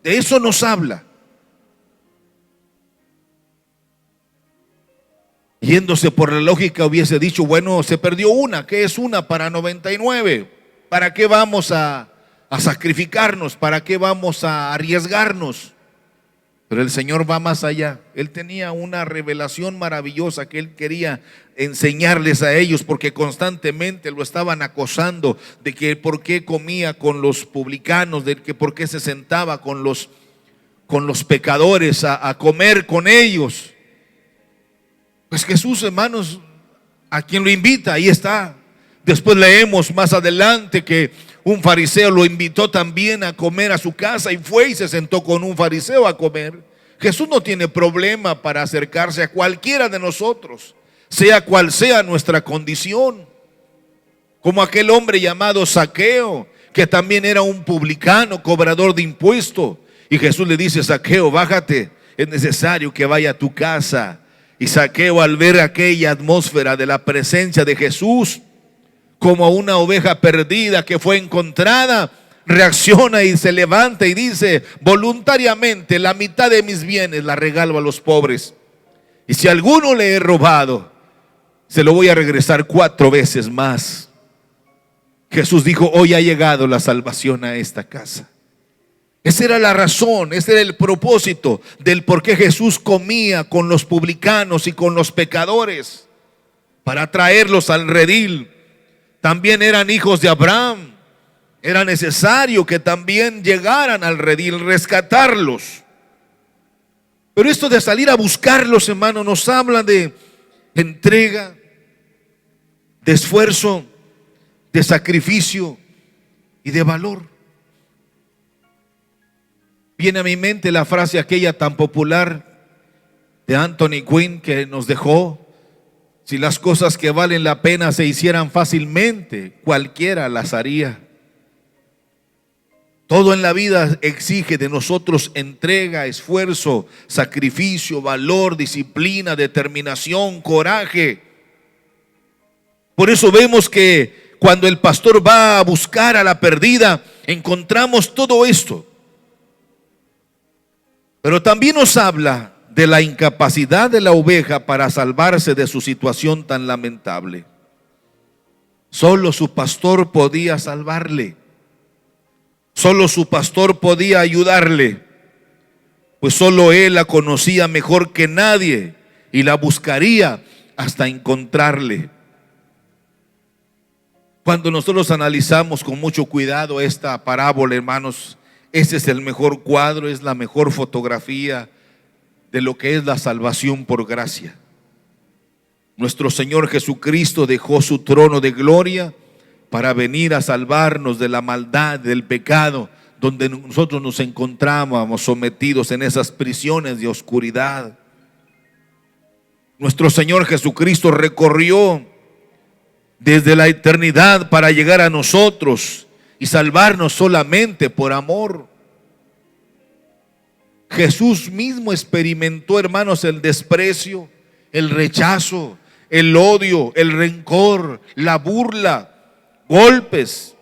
Speaker 2: De eso nos habla. Yéndose por la lógica, hubiese dicho: bueno, se perdió una, ¿qué es una para 99? ¿Para qué vamos a sacrificarnos? ¿Para qué vamos a arriesgarnos? Pero el Señor va más allá. Él tenía una revelación maravillosa que Él quería enseñarles a ellos, porque constantemente lo estaban acosando de que por qué comía con los publicanos, de que por qué se sentaba con los pecadores a comer con ellos. Pues Jesús, hermanos, a quien lo invita, ahí está. Después leemos más adelante que un fariseo lo invitó también a comer a su casa y fue y se sentó con un fariseo a comer. Jesús no tiene problema para acercarse a cualquiera de nosotros, sea cual sea nuestra condición. Como aquel hombre llamado Zaqueo, que también era un publicano, cobrador de impuestos. Y Jesús le dice: Zaqueo, bájate, es necesario que vaya a tu casa. Y Zaqueo, al ver aquella atmósfera de la presencia de Jesús, como una oveja perdida que fue encontrada, reacciona y se levanta y dice: voluntariamente la mitad de mis bienes la regalo a los pobres. Y si a alguno le he robado, se lo voy a regresar 4 veces más. Jesús dijo: hoy ha llegado la salvación a esta casa. Esa era la razón, ese era el propósito del por qué Jesús comía con los publicanos y con los pecadores, para traerlos al redil. También eran hijos de Abraham, era necesario que también llegaran al redil, rescatarlos. Pero esto de salir a buscarlos, hermano, nos habla de entrega, de esfuerzo, de sacrificio y de valor. Viene a mi mente la frase aquella tan popular de Anthony Quinn, que nos dejó: si las cosas que valen la pena se hicieran fácilmente, cualquiera las haría. Todo en la vida exige de nosotros entrega, esfuerzo, sacrificio, valor, disciplina, determinación, coraje. Por eso vemos que cuando el pastor va a buscar a la perdida, encontramos todo esto. Pero también nos habla de la incapacidad de la oveja para salvarse de su situación tan lamentable. Solo su pastor podía salvarle. Solo su pastor podía ayudarle, pues solo él la conocía mejor que nadie y la buscaría hasta encontrarle. Cuando nosotros analizamos con mucho cuidado esta parábola, hermanos, ese es el mejor cuadro, es la mejor fotografía de lo que es la salvación por gracia. Nuestro Señor Jesucristo dejó su trono de gloria para venir a salvarnos de la maldad, del pecado, donde nosotros nos encontrábamos sometidos en esas prisiones de oscuridad. Nuestro Señor Jesucristo recorrió desde la eternidad para llegar a nosotros y salvarnos solamente por amor. Jesús mismo experimentó, hermanos, el desprecio, el rechazo, el odio, el rencor, la burla, golpes.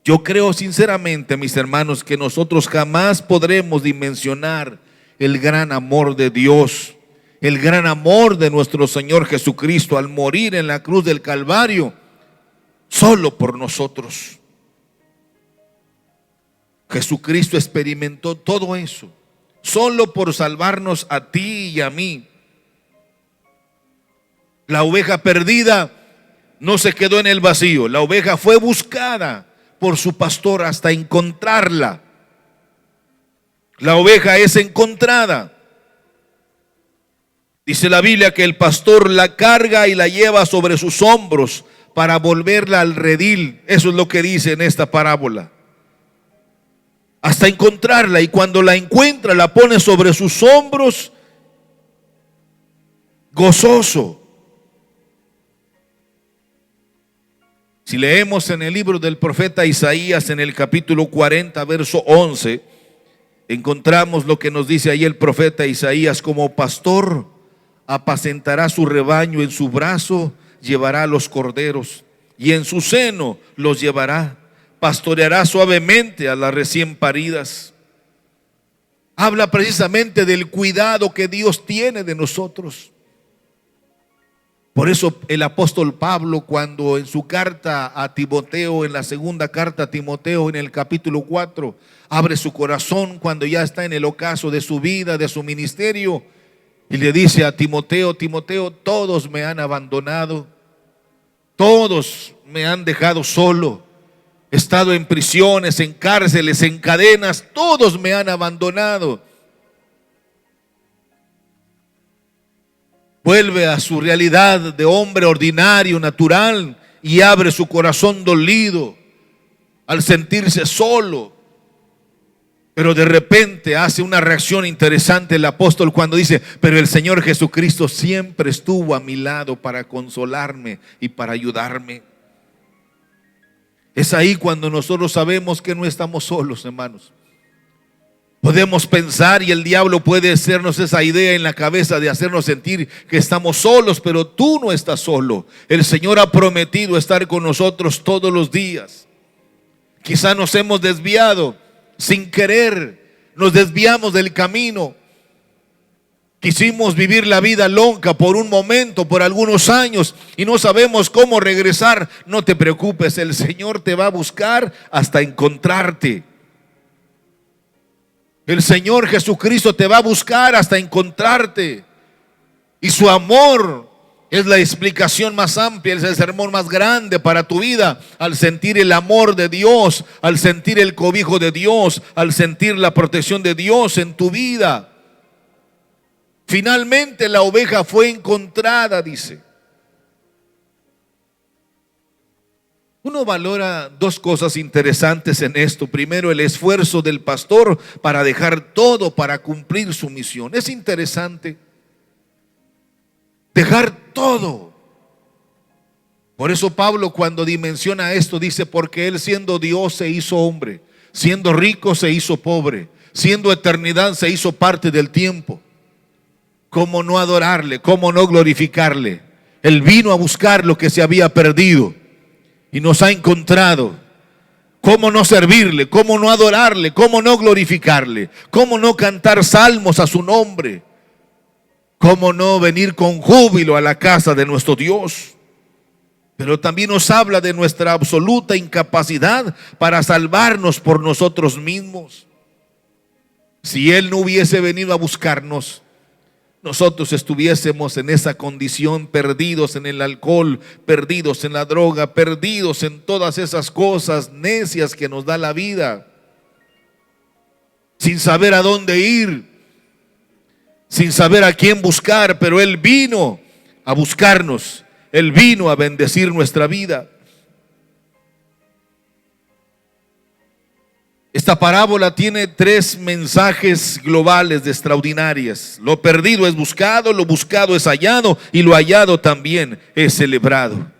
Speaker 2: Yo creo sinceramente, mis hermanos, que nosotros jamás podremos dimensionar el gran amor de Dios, el gran amor de nuestro Señor Jesucristo al morir en la cruz del Calvario solo por nosotros. Jesucristo experimentó todo eso. solo por salvarnos a ti y a mí. La oveja perdida no se quedó en el vacío. La oveja fue buscada por su pastor hasta encontrarla. La oveja es encontrada. Dice la Biblia que el pastor la carga y la lleva sobre sus hombros para volverla al redil. Eso es lo que dice en esta parábola. Hasta encontrarla, y cuando la encuentra la pone sobre sus hombros gozoso. Si leemos en el libro del profeta Isaías, en el capítulo 40, verso 11, encontramos lo que nos dice ahí el profeta Isaías: como pastor apacentará su rebaño, en su brazo llevará los corderos y en su seno los llevará, pastoreará suavemente a las recién paridas. Habla precisamente del cuidado que Dios tiene de nosotros. Por eso el apóstol Pablo, cuando en su carta a Timoteo, en la segunda carta a Timoteo, en el capítulo 4, abre su corazón cuando ya está en el ocaso de su vida, de su ministerio, y le dice a Timoteo: Timoteo, todos me han abandonado, todos me han dejado solo, he estado en prisiones, en cárceles, en cadenas, todos me han abandonado. Vuelve a su realidad de hombre ordinario, natural, y abre su corazón dolido al sentirse solo. Pero de repente hace una reacción interesante el apóstol cuando dice: pero el Señor Jesucristo siempre estuvo a mi lado para consolarme y para ayudarme. Es ahí cuando nosotros sabemos que no estamos solos, hermanos. Podemos pensar, y el diablo puede hacernos esa idea en la cabeza de hacernos sentir que estamos solos, pero tú no estás solo. El Señor ha prometido estar con nosotros todos los días. Quizá nos hemos desviado sin querer, nos desviamos del camino. Quisimos vivir la vida lonca por un momento, por algunos años, y no sabemos cómo regresar. No te preocupes, el Señor te va a buscar hasta encontrarte. El Señor Jesucristo te va a buscar hasta encontrarte. Y su amor es la explicación más amplia, es el sermón más grande para tu vida. Al sentir el amor de Dios, al sentir el cobijo de Dios, al sentir la protección de Dios en tu vida. Finalmente la oveja fue encontrada, dice. Uno valora dos cosas interesantes en esto. Primero, el esfuerzo del pastor para dejar todo para cumplir su misión. Es interesante dejar todo. Por eso Pablo, cuando dimensiona esto, dice: porque él, siendo Dios, se hizo hombre, siendo rico se hizo pobre, siendo eternidad se hizo parte del tiempo. ¿Cómo no adorarle? ¿Cómo no glorificarle? Él vino a buscar lo que se había perdido y nos ha encontrado. ¿Cómo no servirle? ¿Cómo no adorarle? ¿Cómo no glorificarle? ¿Cómo no cantar salmos a su nombre? ¿Cómo no venir con júbilo a la casa de nuestro Dios? Pero también nos habla de nuestra absoluta incapacidad para salvarnos por nosotros mismos. Si Él no hubiese venido a buscarnos, nosotros estuviésemos en esa condición, perdidos en el alcohol, perdidos en la droga, perdidos en todas esas cosas necias que nos da la vida, sin saber a dónde ir, sin saber a quién buscar. Pero Él vino a buscarnos, Él vino a bendecir nuestra vida. Esta parábola tiene tres mensajes globales de extraordinarias. Lo perdido es buscado, lo buscado es hallado, y lo hallado también es celebrado.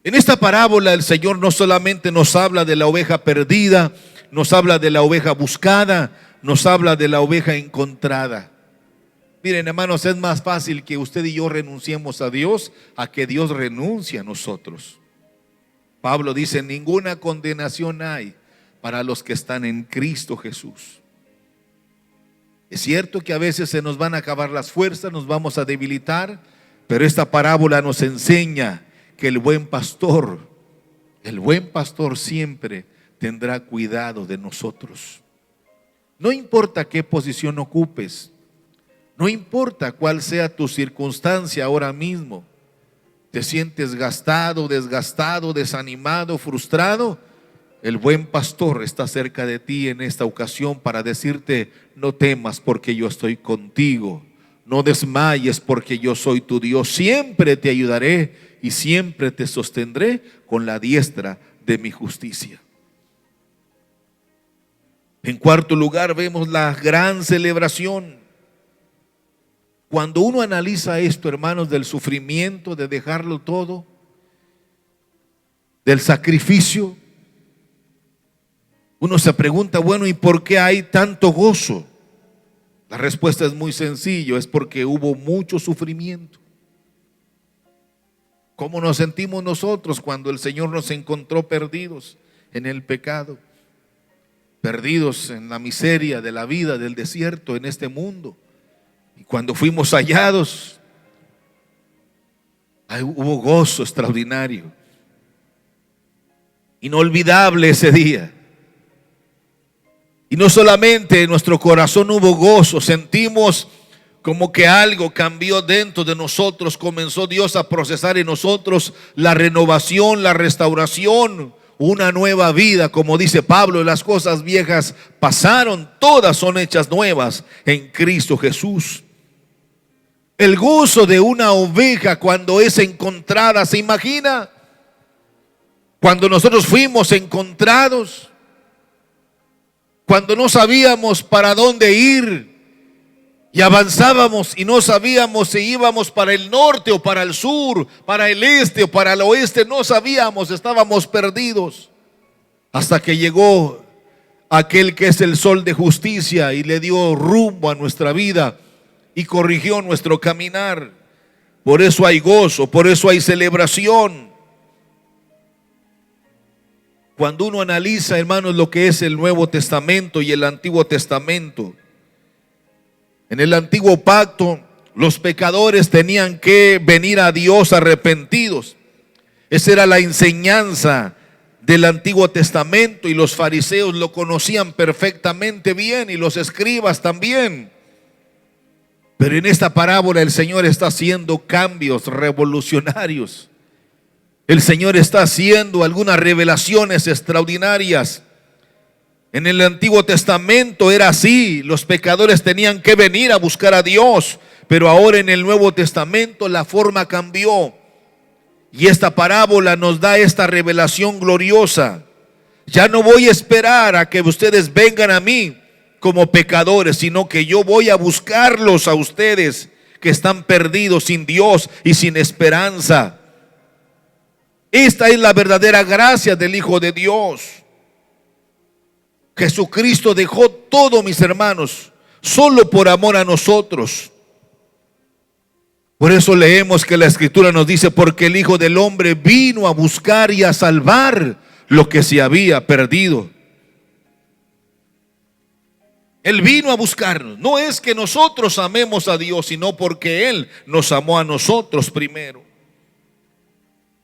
Speaker 2: En esta parábola el Señor no solamente nos habla de la oveja perdida, nos habla de la oveja buscada, nos habla de la oveja encontrada. Miren, hermanos, es más fácil que usted y yo renunciemos a Dios a que Dios renuncie a nosotros. Pablo dice: ninguna condenación hay para los que están en Cristo Jesús. Es cierto que a veces se nos van a acabar las fuerzas, nos vamos a debilitar, pero esta parábola nos enseña que el buen pastor siempre tendrá cuidado de nosotros. No importa qué posición ocupes, no importa cuál sea tu circunstancia ahora mismo, te sientes gastado, desgastado, desanimado, frustrado, el buen pastor está cerca de ti en esta ocasión para decirte: no temas porque yo estoy contigo, no desmayes porque yo soy tu Dios, siempre te ayudaré y siempre te sostendré con la diestra de mi justicia. En cuarto lugar, vemos la gran celebración. Cuando uno analiza esto, hermanos, del sufrimiento, de dejarlo todo, del sacrificio, uno se pregunta, bueno, ¿y por qué hay tanto gozo? La respuesta es muy sencilla, es porque hubo mucho sufrimiento. ¿Cómo nos sentimos nosotros cuando el Señor nos encontró perdidos en el pecado? Perdidos en la miseria de la vida, del desierto, en este mundo. Y cuando fuimos hallados, hubo gozo extraordinario, inolvidable ese día. Y no solamente en nuestro corazón hubo gozo, sentimos como que algo cambió dentro de nosotros, comenzó Dios a procesar en nosotros la renovación, la restauración, una nueva vida. Como dice Pablo, las cosas viejas pasaron, todas son hechas nuevas en Cristo Jesús. El gozo de una oveja cuando es encontrada, ¿se imagina? Cuando nosotros fuimos encontrados, cuando no sabíamos para dónde ir y avanzábamos y no sabíamos si íbamos para el norte o para el sur, para el este o para el oeste, no sabíamos, estábamos perdidos, hasta que llegó aquel que es el sol de justicia y le dio rumbo a nuestra vida y corrigió nuestro caminar. Por eso hay gozo, por eso hay celebración. Cuando uno analiza, hermanos, lo que es el Nuevo Testamento y el Antiguo Testamento, en el Antiguo Pacto, los pecadores tenían que venir a Dios arrepentidos. Esa era la enseñanza del Antiguo Testamento y los fariseos lo conocían perfectamente bien y los escribas también. Pero en esta parábola el Señor está haciendo cambios revolucionarios. El Señor está haciendo algunas revelaciones extraordinarias. En el Antiguo Testamento era así, los pecadores tenían que venir a buscar a Dios, pero ahora en el Nuevo Testamento la forma cambió. Y esta parábola nos da esta revelación gloriosa. Ya no voy a esperar a que ustedes vengan a mí como pecadores, sino que yo voy a buscarlos a ustedes que están perdidos sin Dios y sin esperanza. Esta es la verdadera gracia del Hijo de Dios. Jesucristo dejó todo, mis hermanos, solo por amor a nosotros. Por eso leemos que la Escritura nos dice: porque el Hijo del Hombre vino a buscar y a salvar lo que se había perdido. Él vino a buscarnos. No es que nosotros amemos a Dios, sino porque Él nos amó a nosotros primero.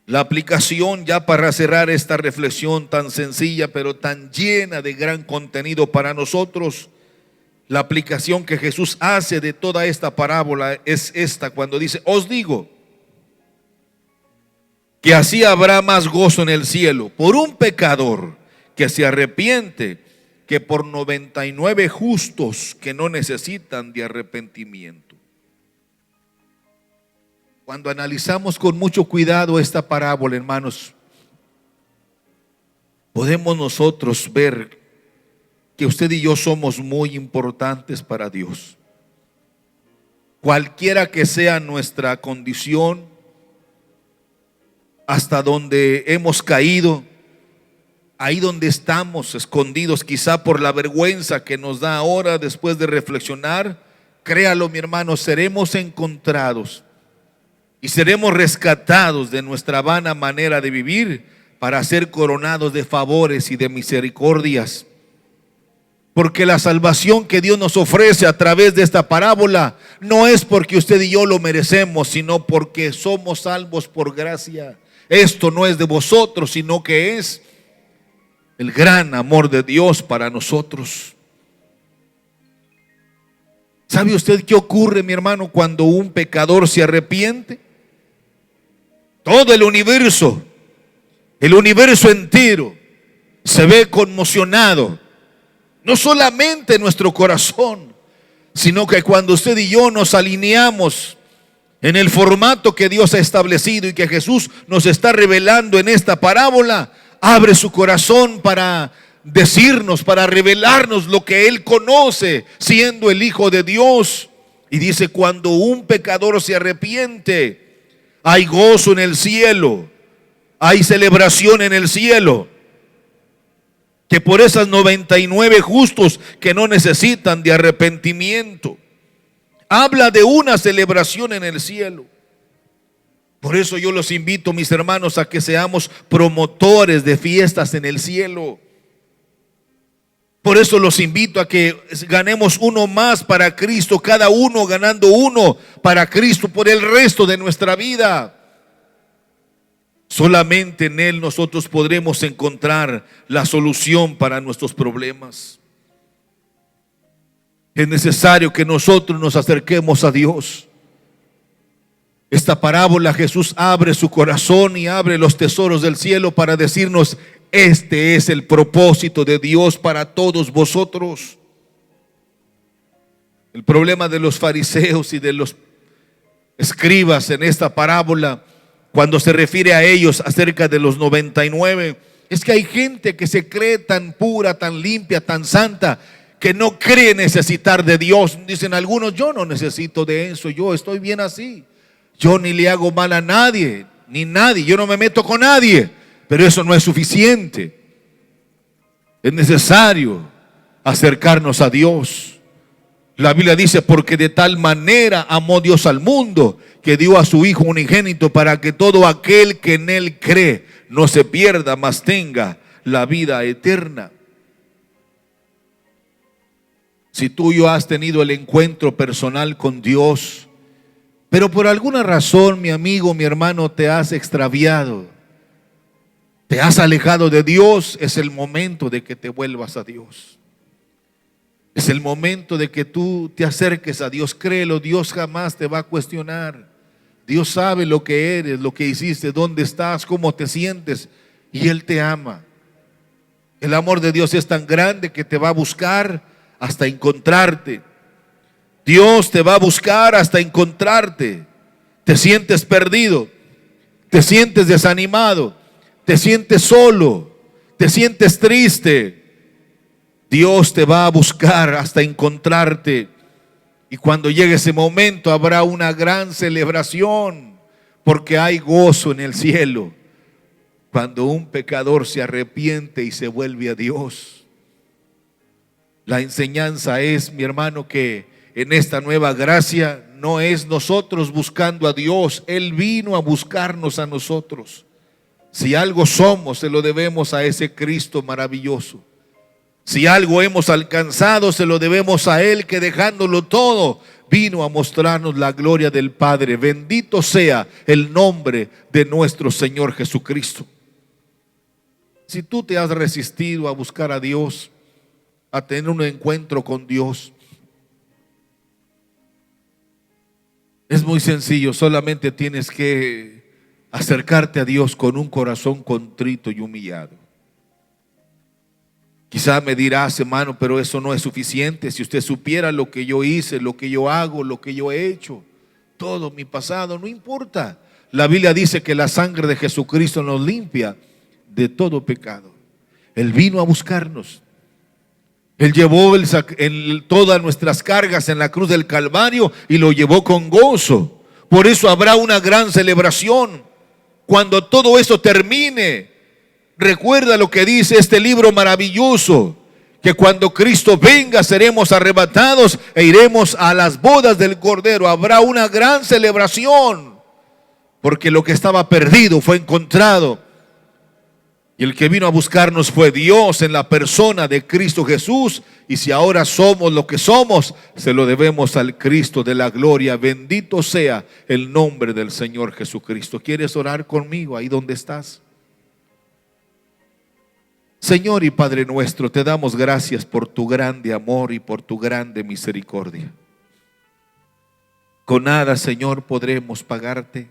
Speaker 2: La aplicación, ya para cerrar esta reflexión tan sencilla pero tan llena de gran contenido para nosotros, la aplicación que Jesús hace de toda esta parábola es esta, cuando dice: os digo que así habrá más gozo en el cielo por un pecador que se arrepiente que por 99 justos que no necesitan de arrepentimiento. Cuando analizamos con mucho cuidado esta parábola, hermanos, podemos nosotros ver que usted y yo somos muy importantes para Dios. Cualquiera que sea nuestra condición, hasta donde hemos caído, ahí donde estamos escondidos, quizá por la vergüenza que nos da ahora después de reflexionar, créalo, mi hermano, seremos encontrados y seremos rescatados de nuestra vana manera de vivir para ser coronados de favores y de misericordias. Porque la salvación que Dios nos ofrece a través de esta parábola no es porque usted y yo lo merecemos, sino porque somos salvos por gracia. Esto no es de vosotros, sino que es el gran amor de Dios para nosotros. ¿Sabe usted qué ocurre, mi hermano, cuando un pecador se arrepiente? Todo el universo entero se ve conmocionado. No solamente nuestro corazón, sino que cuando usted y yo nos alineamos en el formato que Dios ha establecido y que Jesús nos está revelando en esta parábola, abre su corazón para decirnos, para revelarnos lo que Él conoce, siendo el Hijo de Dios. Y dice, cuando un pecador se arrepiente, hay gozo en el cielo, hay celebración en el cielo. Que por esas 99 justos que no necesitan de arrepentimiento, habla de una celebración en el cielo. Por eso yo los invito, mis hermanos, a que seamos promotores de fiestas en el cielo. Por eso los invito a que ganemos uno más para Cristo, cada uno ganando uno para Cristo por el resto de nuestra vida. Solamente en Él nosotros podremos encontrar la solución para nuestros problemas. Es necesario que nosotros nos acerquemos a Dios. Esta parábola, Jesús abre su corazón y abre los tesoros del cielo para decirnos: este es el propósito de Dios para todos vosotros. El problema de los fariseos y de los escribas en esta parábola, cuando se refiere a ellos acerca de los 99, es que hay gente que se cree tan pura, tan limpia, tan santa, que no cree necesitar de Dios. Dicen algunos: yo no necesito de eso, yo estoy bien así, yo ni le hago mal a nadie, ni nadie, yo no me meto con nadie. Pero eso no es suficiente. Es necesario acercarnos a Dios. La Biblia dice: porque de tal manera amó Dios al mundo, que dio a su Hijo unigénito, para que todo aquel que en Él cree no se pierda, mas tenga la vida eterna. Si tú y yo has tenido el encuentro personal con Dios, pero por alguna razón, mi amigo, mi hermano, te has extraviado, te has alejado de Dios, es el momento de que te vuelvas a Dios. Es el momento de que tú te acerques a Dios. Créelo, Dios jamás te va a cuestionar. Dios sabe lo que eres, lo que hiciste, dónde estás, cómo te sientes, y Él te ama. El amor de Dios es tan grande que te va a buscar hasta encontrarte. Dios te va a buscar hasta encontrarte. Te sientes perdido, te sientes desanimado, te sientes solo, te sientes triste. Dios te va a buscar hasta encontrarte. Y cuando llegue ese momento habrá una gran celebración, porque hay gozo en el cielo cuando un pecador se arrepiente y se vuelve a Dios. La enseñanza es, mi hermano, que en esta nueva gracia no es nosotros buscando a Dios, Él vino a buscarnos a nosotros. Si algo somos, se lo debemos a ese Cristo maravilloso. Si algo hemos alcanzado, se lo debemos a Él, que dejándolo todo, vino a mostrarnos la gloria del Padre. Bendito sea el nombre de nuestro Señor Jesucristo. Si tú te has resistido a buscar a Dios, a tener un encuentro con Dios, es muy sencillo, solamente tienes que acercarte a Dios con un corazón contrito y humillado. Quizá me dirás: hermano, pero eso no es suficiente. Si usted supiera lo que yo hice, lo que yo hago, lo que yo he hecho, todo mi pasado, no importa. La Biblia dice que la sangre de Jesucristo nos limpia de todo pecado. Él vino a buscarnos. Él llevó todas nuestras cargas en la cruz del Calvario y lo llevó con gozo. Por eso habrá una gran celebración. Cuando todo eso termine, recuerda lo que dice este libro maravilloso, que cuando Cristo venga seremos arrebatados e iremos a las bodas del Cordero. Habrá una gran celebración, porque lo que estaba perdido fue encontrado. Y el que vino a buscarnos fue Dios en la persona de Cristo Jesús. Y si ahora somos lo que somos, se lo debemos al Cristo de la gloria. Bendito sea el nombre del Señor Jesucristo. ¿Quieres orar conmigo ahí donde estás? Señor y Padre nuestro, te damos gracias por tu grande amor y por tu grande misericordia. Con nada, Señor, podremos pagarte.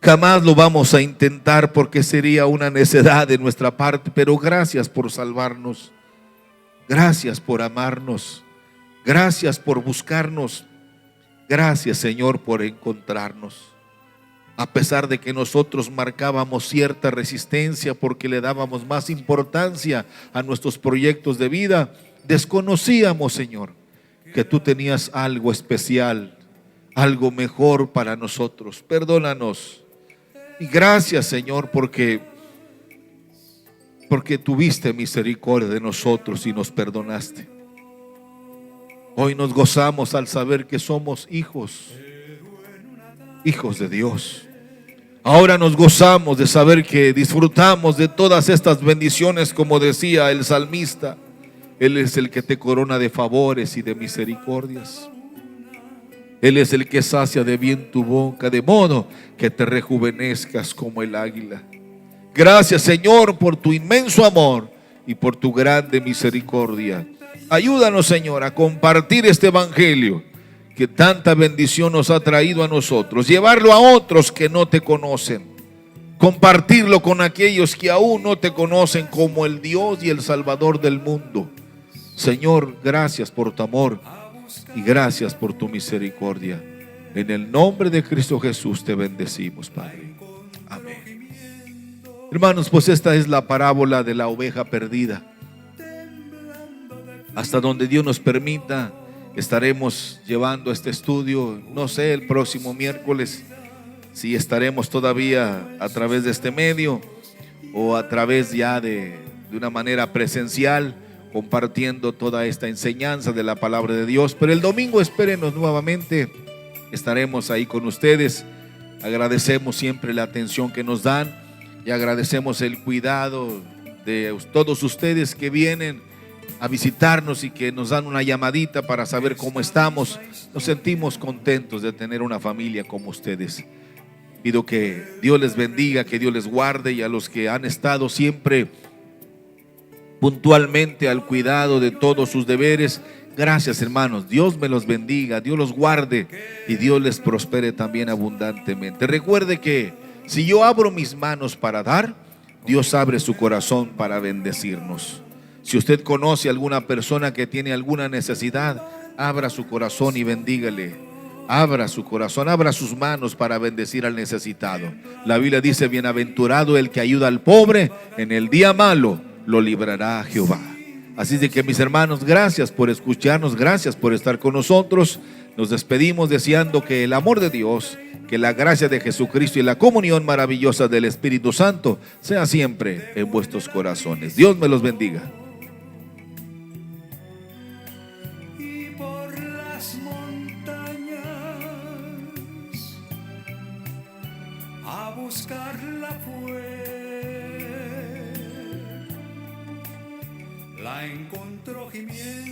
Speaker 2: Jamás lo vamos a intentar porque sería una necedad de nuestra parte, pero gracias por salvarnos. Gracias por amarnos. Gracias por buscarnos. Gracias, Señor, por encontrarnos. A pesar de que nosotros marcábamos cierta resistencia porque le dábamos más importancia a nuestros proyectos de vida, desconocíamos, Señor, que tú tenías algo especial, algo mejor para nosotros. Perdónanos. Y gracias, Señor, porque tuviste misericordia de nosotros y nos perdonaste. Hoy nos gozamos al saber que somos hijos de Dios. Ahora nos gozamos de saber que disfrutamos de todas estas bendiciones, como decía el salmista. Él es el que te corona de favores y de misericordias. Él es el que sacia de bien tu boca, de modo que te rejuvenezcas como el águila. Gracias, Señor, por tu inmenso amor y por tu grande misericordia. Ayúdanos, Señor, a compartir este evangelio que tanta bendición nos ha traído a nosotros, llevarlo a otros que no te conocen, compartirlo con aquellos que aún no te conocen como el Dios y el Salvador del mundo. Señor, gracias por tu amor y gracias por tu misericordia. En el nombre de Cristo Jesús te bendecimos, Padre. Amén. Hermanos, pues esta es la parábola de la oveja perdida. Hasta donde Dios nos permita, estaremos llevando este estudio. No sé, el próximo miércoles si estaremos todavía a través de este medio o a través ya de una manera presencial, compartiendo toda esta enseñanza de la palabra de Dios. Pero el domingo espérenos nuevamente, estaremos ahí con ustedes. Agradecemos siempre la atención que nos dan y agradecemos el cuidado de todos ustedes que vienen a visitarnos y que nos dan una llamadita para saber cómo estamos. Nos sentimos contentos de tener una familia como ustedes. Pido que Dios les bendiga, que Dios les guarde, y a los que han estado siempre puntualmente al cuidado de todos sus deberes, gracias, hermanos. Dios me los bendiga, Dios los guarde y Dios les prospere también abundantemente. Recuerde que si yo abro mis manos para dar, Dios abre su corazón para bendecirnos. Si usted conoce a alguna persona que tiene alguna necesidad, abra su corazón y bendígale. Abra su corazón, abra sus manos para bendecir al necesitado. La Biblia dice: bienaventurado el que ayuda al pobre, en el día malo lo librará Jehová. Así de que, mis hermanos, gracias por escucharnos, gracias por estar con nosotros. Nos despedimos deseando que el amor de Dios, que la gracia de Jesucristo y la comunión maravillosa del Espíritu Santo sea siempre en vuestros corazones. Dios me los bendiga.
Speaker 1: A buscarla fue, la encontró gimiendo.